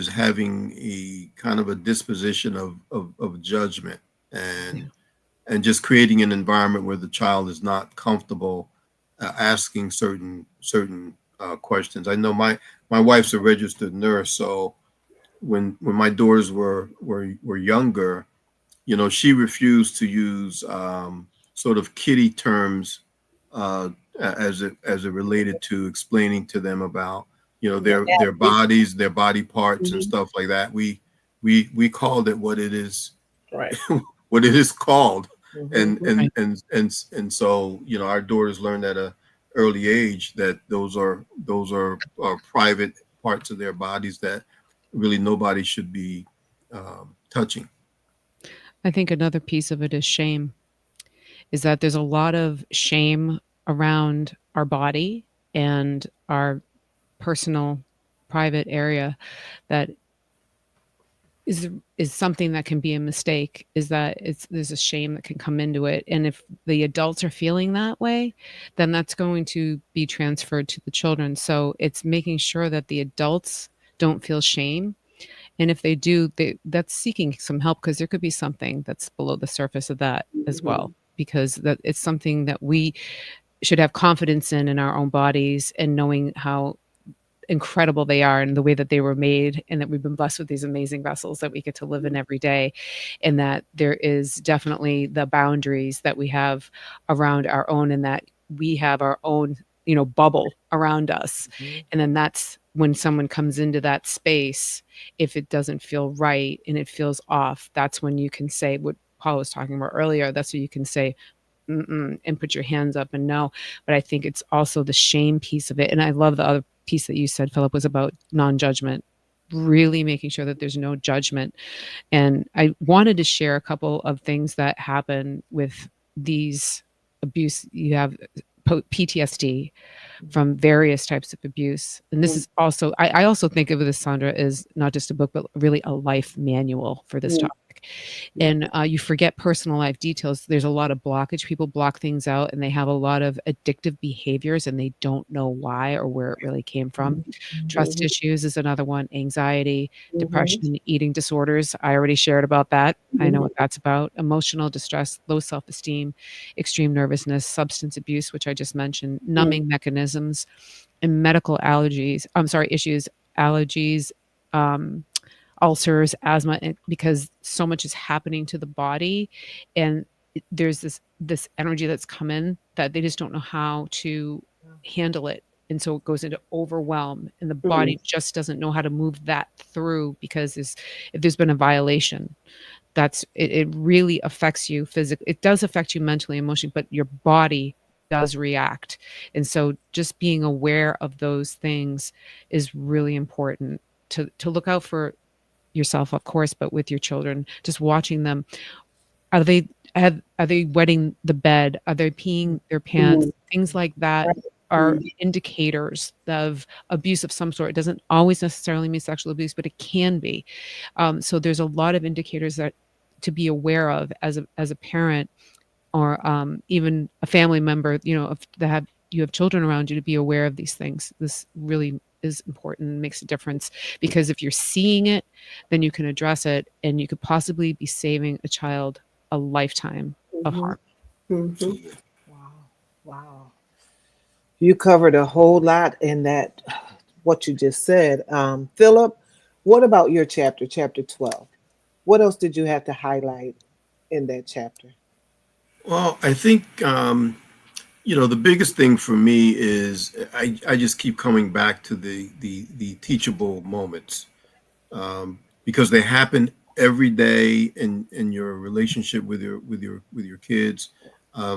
having a kind of a disposition of judgment, and Yeah. and just creating an environment where the child is not comfortable asking certain questions. I know my wife's a registered nurse, so when my daughters were younger, you know, she refused to use sort of kiddie terms uh, as it related to explaining to them about, you know, their bodies, their body parts, and stuff like that. We called it what it is, Right. what it is called, and Mhm. and Right. and and and so, you know, our daughters learned at a early age that those are private parts of their bodies that really nobody should be touching. I think another piece of it is shame, is that there's a lot of shame around our body and our personal private area that is something that can be a mistake, is that there's a shame that can come into it, and if the adults are feeling that way, then that's going to be transferred to the children. So it's making sure that the adults don't feel shame, and if they do, that's seeking some help, because there could be something that's below the surface of that as well, because that it's something that we should have confidence in our own bodies, and knowing how incredible they are and the way that they were made, and that we've been blessed with these amazing vessels that we get to live in every day, and that there is definitely the boundaries that we have around our own, and that we have our own, you know, bubble around us. And then that's when someone comes into that space, if it doesn't feel right and it feels off, that's when you can say what Paul was talking about earlier. That's where you can say, mm-mm, and put your hands up and no. But I think it's also the shame piece of it. And I love the other piece that you said, Philip, was about non-judgment, really making sure that there's no judgment. And I wanted to share a couple of things that happen with these abuse. You have PTSD from various types of abuse. And this is also, I also think of this, Sandra, as not just a book, but really a life manual for this topic. And you forget personal life details. There's a lot of blockage. People block things out, and they have a lot of addictive behaviors, and they don't know why or where it really came from. Trust issues is another one. Anxiety, depression, eating disorders. I already shared about that. I know what that's about. Emotional distress, low self-esteem, extreme nervousness, substance abuse, which I just mentioned, numbing mechanisms, and medical allergies. I'm sorry, issues, allergies, ulcers, asthma, because so much is happening to the body, and there's this energy that's come in that they just don't know how to handle it. And so it goes into overwhelm, and the body just doesn't know how to move that through, because if there's been a violation, it really affects you physically. It does affect you mentally, emotionally, but your body does react. And so just being aware of those things is really important to look out for yourself, of course, but with your children, just watching them. Are they are they wetting the bed? Are they peeing their pants? Things like that are indicators of abuse of some sort. It doesn't always necessarily mean sexual abuse, but it can be. So there's a lot of indicators that to be aware of as a parent, or even a family member, you know, if you have children around you, to be aware of these things. This really is important, makes a difference, because if you're seeing it, then you can address it, and you could possibly be saving a child a lifetime of harm. Mm-hmm. Wow. Wow. You covered a whole lot in that, what you just said. Philip, what about your chapter, chapter 12? What else did you have to highlight in that chapter? Well, I think the biggest thing for me is I just keep coming back to the teachable moments, because they happen every day in your relationship with your kids.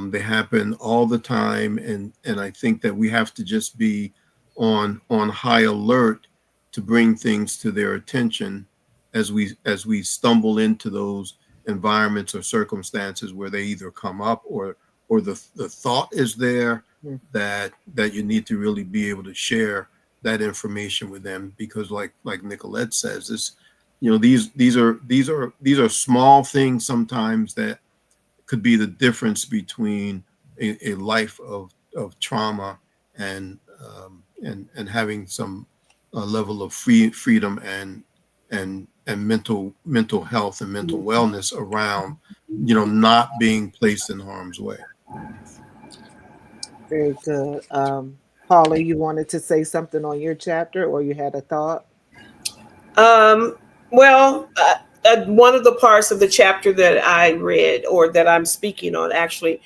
They happen all the time, and I think that we have to just be on high alert to bring things to their attention as we stumble into those environments or circumstances where they either come up or the thought is there Mm. that you need to really be able to share that information with them, because like Nicolette says, this these are small things sometimes that could be the difference between a life of trauma and having some level of freedom and mental health and mental wellness around not being placed in harm's way. Very good. Paula, you wanted to say something on your chapter, or you had a thought? Um, well, one of the parts of the chapter that I read, or that I'm speaking on, actually,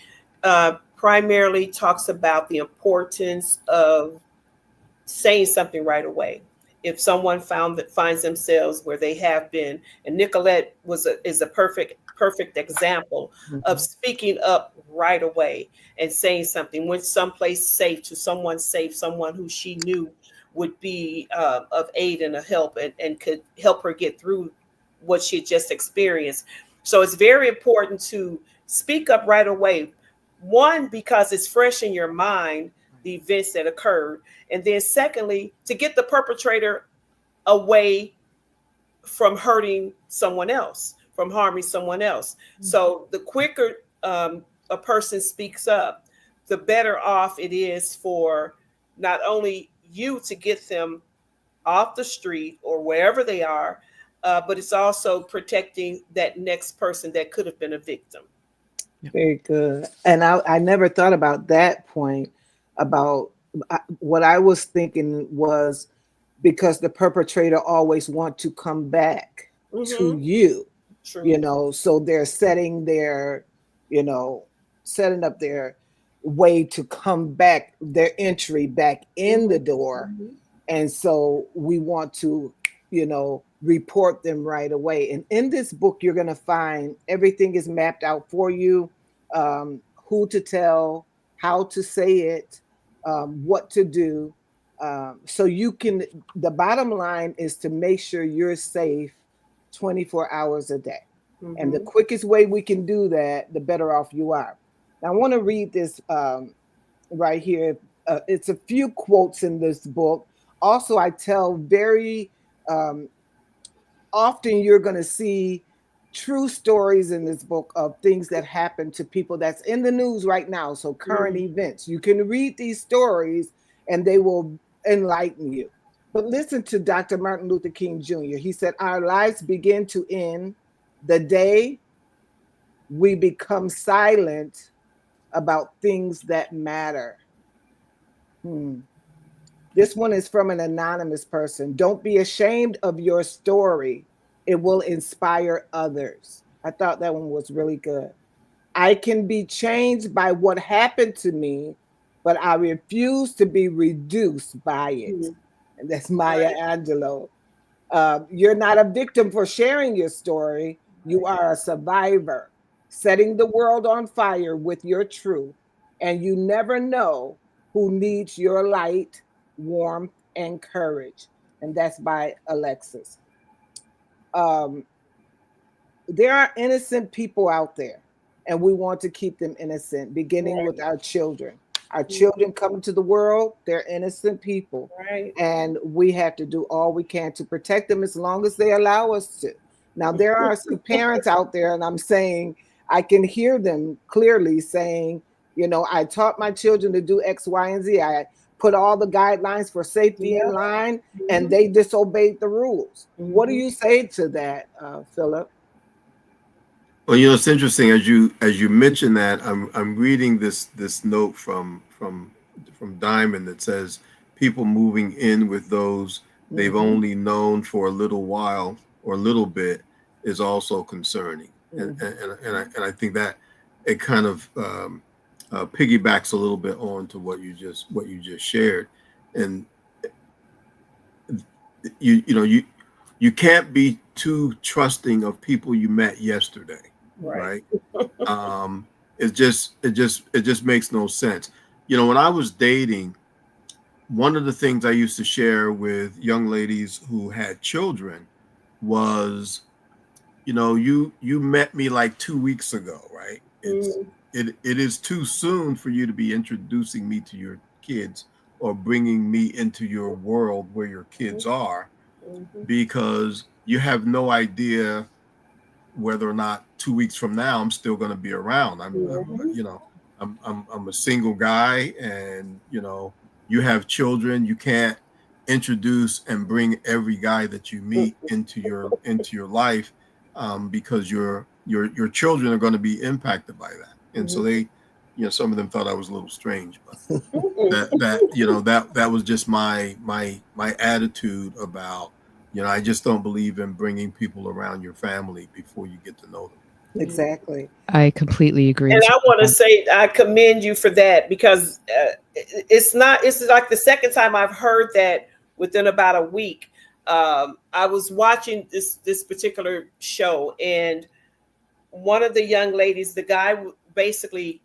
primarily talks about the importance of saying something right away. If someone finds themselves where they have been, and Nicolette is a perfect example of Mhm. speaking up right away and saying something, went someplace safe, to someone safe, someone who she knew would be of aid and a help, and could help her get through what she had just experienced. So it's very important to speak up right away. One, because it's fresh in your mind, the events that occurred, and then secondly, to get the perpetrator away from hurting someone else, from harming someone else. So the quicker a person speaks up, the better off it is for not only you to get them off the street or wherever they are, but it's also protecting that next person that could have been a victim. Very good. And I never thought about that point about what I was thinking was because the perpetrator always want to come back to Mm-hmm. you, True. so they're you know, setting up their way to come back, their entry back in Mm-hmm. the door. Mm-hmm. And so we want to, report them right away. And in this book, you're going to find everything is mapped out for you, who to tell, how to say it, what to do. So you can, the bottom line is to make sure you're safe 24 hours a day. And the Mm-hmm. quickest way we can do that, the better off you are. Now, I want to read this right here. It's a few quotes in this book. Also, I tell very um, often you're going to see true stories in this book of things that happen to people that's in the news right now. So, current Mm-hmm. events. You can read these stories and they will enlighten you. But listen to Dr. Martin Luther King Jr. He said, our lives begin to end the day we become silent about things that matter. Hmm. This one is from an anonymous person. Don't be ashamed of your story. It will inspire others. I thought that one was really good. I can be changed by what happened to me, but I refuse to be reduced by it. Mm-hmm. And that's Maya Right. Angelou. You're not a victim for sharing your story. You are a survivor, setting the world on fire with your truth. And you never know who needs your light, warmth, and courage. And that's by Alexis. Um, there are innocent people out there, and we want to keep them innocent, beginning with Right. our children. Our Mm-hmm. children come into the world, they're innocent people, Right. and we have to do all we can to protect them as long as they allow us to. Now, there are some parents out there, and I'm saying, I can hear them clearly saying, I taught my children to do X, Y, and Z. I put all the guidelines for safety in line, and they disobeyed the rules. What do you say to that, Philip? Well, it's interesting as you mention that. I'm reading this note from Diamond that says people moving in with those they've only known for a little while or a little bit is also concerning, and I think that it kind of piggybacks a little bit on to what you just shared, and you can't be too trusting of people you met yesterday, right? It just makes no sense. When I was dating, one of the things I used to share with young ladies who had children was, you met me like 2 weeks ago, right? It is too soon for you to be introducing me to your kids or bringing me into your world where your kids are, because you have no idea whether or not 2 weeks from now I'm still going to be around. I'm a single guy, and you have children. You can't introduce and bring every guy that you meet into your life, because your children are going to be impacted by that. And so they, some of them thought I was a little strange, but that was just my attitude about, I just don't believe in bringing people around your family before you get to know them. Exactly. I completely agree. And I want to say I commend you for that, because it's like the second time I've heard that within about a week. I was watching this particular show, and one of the young ladies, the guy basically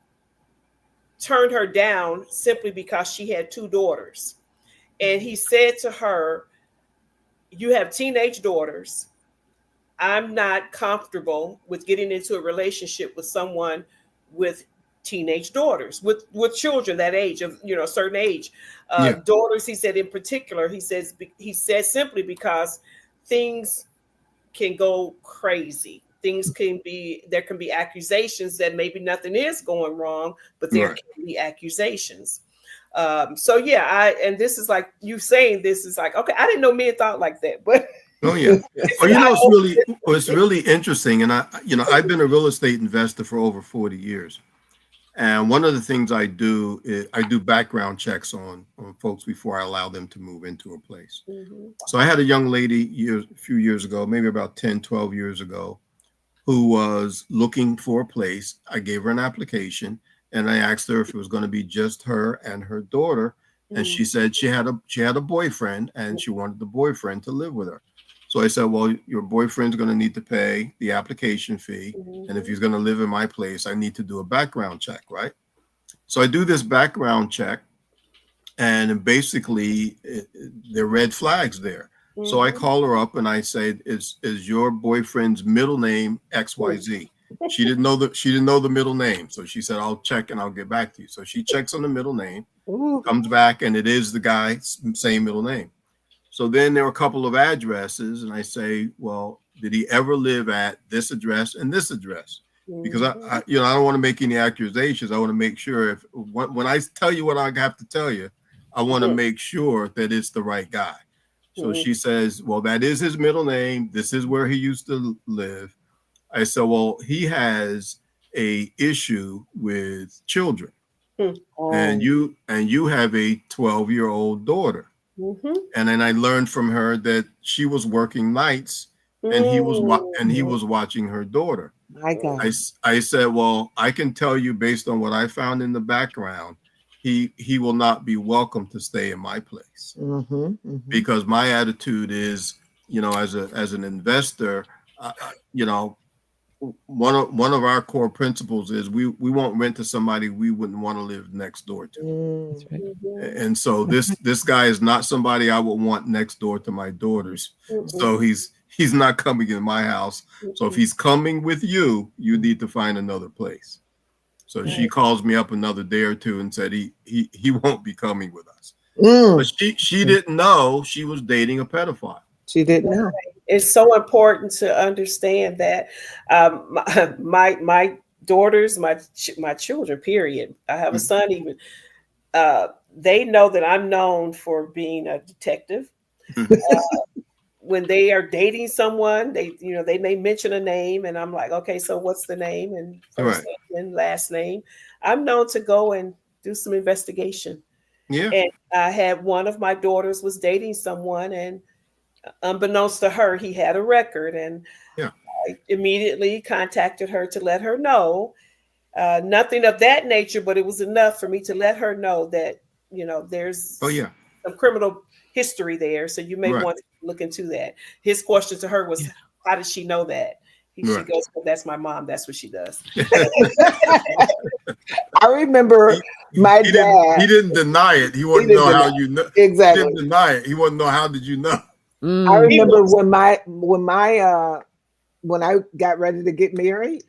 turned her down simply because she had 2 daughters. And he said to her, "You have teenage daughters. I'm not comfortable with getting into a relationship with someone with teenage daughters, with children that age of, a certain age. Daughters," he said, in particular, he says simply because things can go crazy. There can be accusations that maybe nothing is going wrong, but there can be accusations. And this is like you saying, this is like, okay, I didn't know men thought like that, but oh yeah. It's really interesting. And I've been a real estate investor for over 40 years. And one of the things I do is I do background checks on folks before I allow them to move into a place. So I had a young lady a few years ago, maybe about 10, 12 years ago, who was looking for a place. I gave her an application, and I asked her if it was going to be just her and her daughter. And she said she had a boyfriend, and she wanted the boyfriend to live with her. So I said, well, your boyfriend's going to need to pay the application fee. And if he's going to live in my place, I need to do a background check, right? So I do this background check, and basically there are red flags there. So I call her up and I say, is your boyfriend's middle name XYZ? She didn't know the middle name. So she said, I'll check and I'll get back to you. So she checks on the middle name, comes back, and it is the guy's same middle name. So then there were a couple of addresses, and I say, well, did he ever live at this address and this address? Because I don't want to make any accusations. I want to make sure when I tell you what I have to tell you, I want to make sure that it's the right guy. So she says, well, that is his middle name. This is where he used to live. I said, well, he has a issue with children, and you have a 12-year-old daughter. And then I learned from her that she was working nights, and he was watching her daughter. My God. I said, well, I can tell you based on what I found in the background, he will not be welcome to stay in my place, because my attitude is, as an investor, one of our core principles is we won't rent to somebody we wouldn't want to live next door to. That's right. And so this guy is not somebody I would want next door to my daughters. So he's not coming in my house. So if he's coming with you, you need to find another place. So she calls me up another day or two and said he won't be coming with us. But she didn't know she was dating a pedophile. She didn't know. It's so important to understand that my daughters, my children, period. I have a son even. they know that I'm known for being a detective. When they are dating someone, they may mention a name, and I'm like, okay, so what's the name and first Right. name and last name? I'm known to go and do some investigation. Yeah. And I had one of my daughters was dating someone, and unbeknownst to her, he had a record, and Yeah. I immediately contacted her to let her know. Nothing of that nature, but it was enough for me to let her know that, there's Oh yeah. some criminal history there. So you may Right. want to look into that. His question to her was, Yeah. how did she know that? She Right. goes, well, that's my mom. That's what she does. I remember my He dad. didn't deny it. He wanted to didn't know how deny you know. He Exactly. didn't deny it. He wanted to know, how did you know? I Mm. remember was- when I got ready to get married,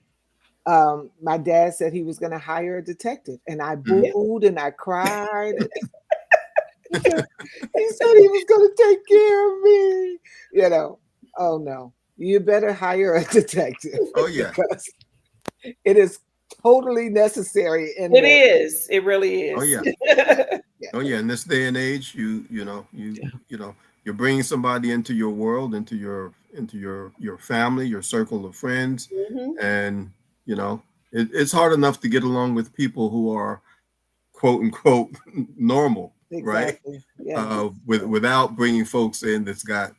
my dad said he was going to hire a detective, and I booed and I cried. he said he was going to take care of me. Oh no, you better hire a detective. Oh yeah. Because it is totally necessary. It is. It really is. Oh yeah. Oh yeah. In this day and age, you're bringing somebody into your world, into your family, your circle of friends, Mhm. and it's hard enough to get along with people who are quote unquote normal, right? Exactly. Yeah. Without bringing folks in that's got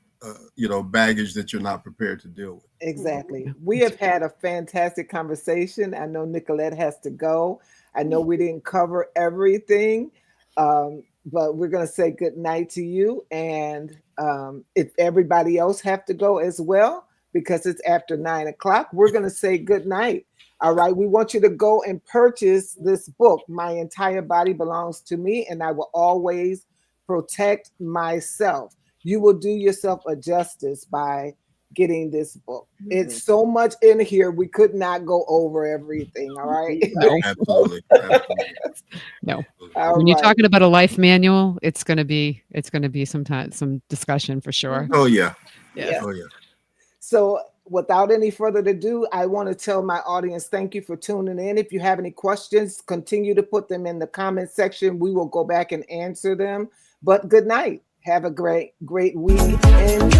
baggage that you're not prepared to deal with. Exactly. Yeah. We have had a fantastic conversation. I know Nicolette has to go. I know we didn't cover everything, but we're going to say good night to you. And if everybody else have to go as well, because it's after 9 o'clock, we're going to say good night. All right. We want you to go and purchase this book, My Entire Body Belongs to Me, and I will always protect myself. You will do yourself a justice by getting this book. It's so much in here, we could not go over everything. All right. No, Absolutely. no. All When you're right. talking about a life manual, it's gonna be some discussion for sure. Oh yeah. Yeah. Oh yeah. So without any further ado, I want to tell my audience, thank you for tuning in. If you have any questions, continue to put them in the comment section. We will go back and answer them. But good night. Have a great weekend.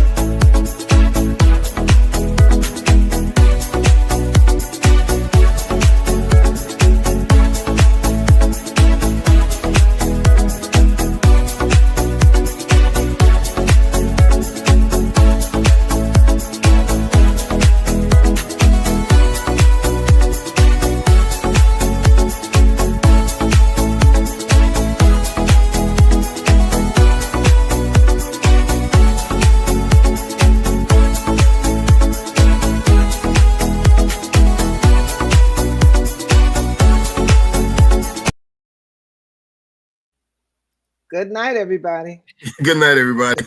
Good night, everybody. Good night, everybody.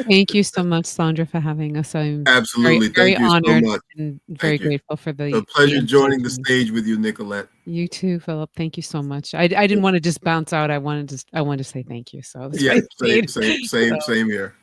Thank you so much, Sandra, for having us. I'm Absolutely. very Thank you so honored much. and very Thank you. grateful for the A pleasure joining the invitation. stage with you, Nicolette. You too, Philip. Thank you so much. I didn't want to just bounce out. I wanted to say thank you. So that's Yeah, what I same, need. same, same, So, same here.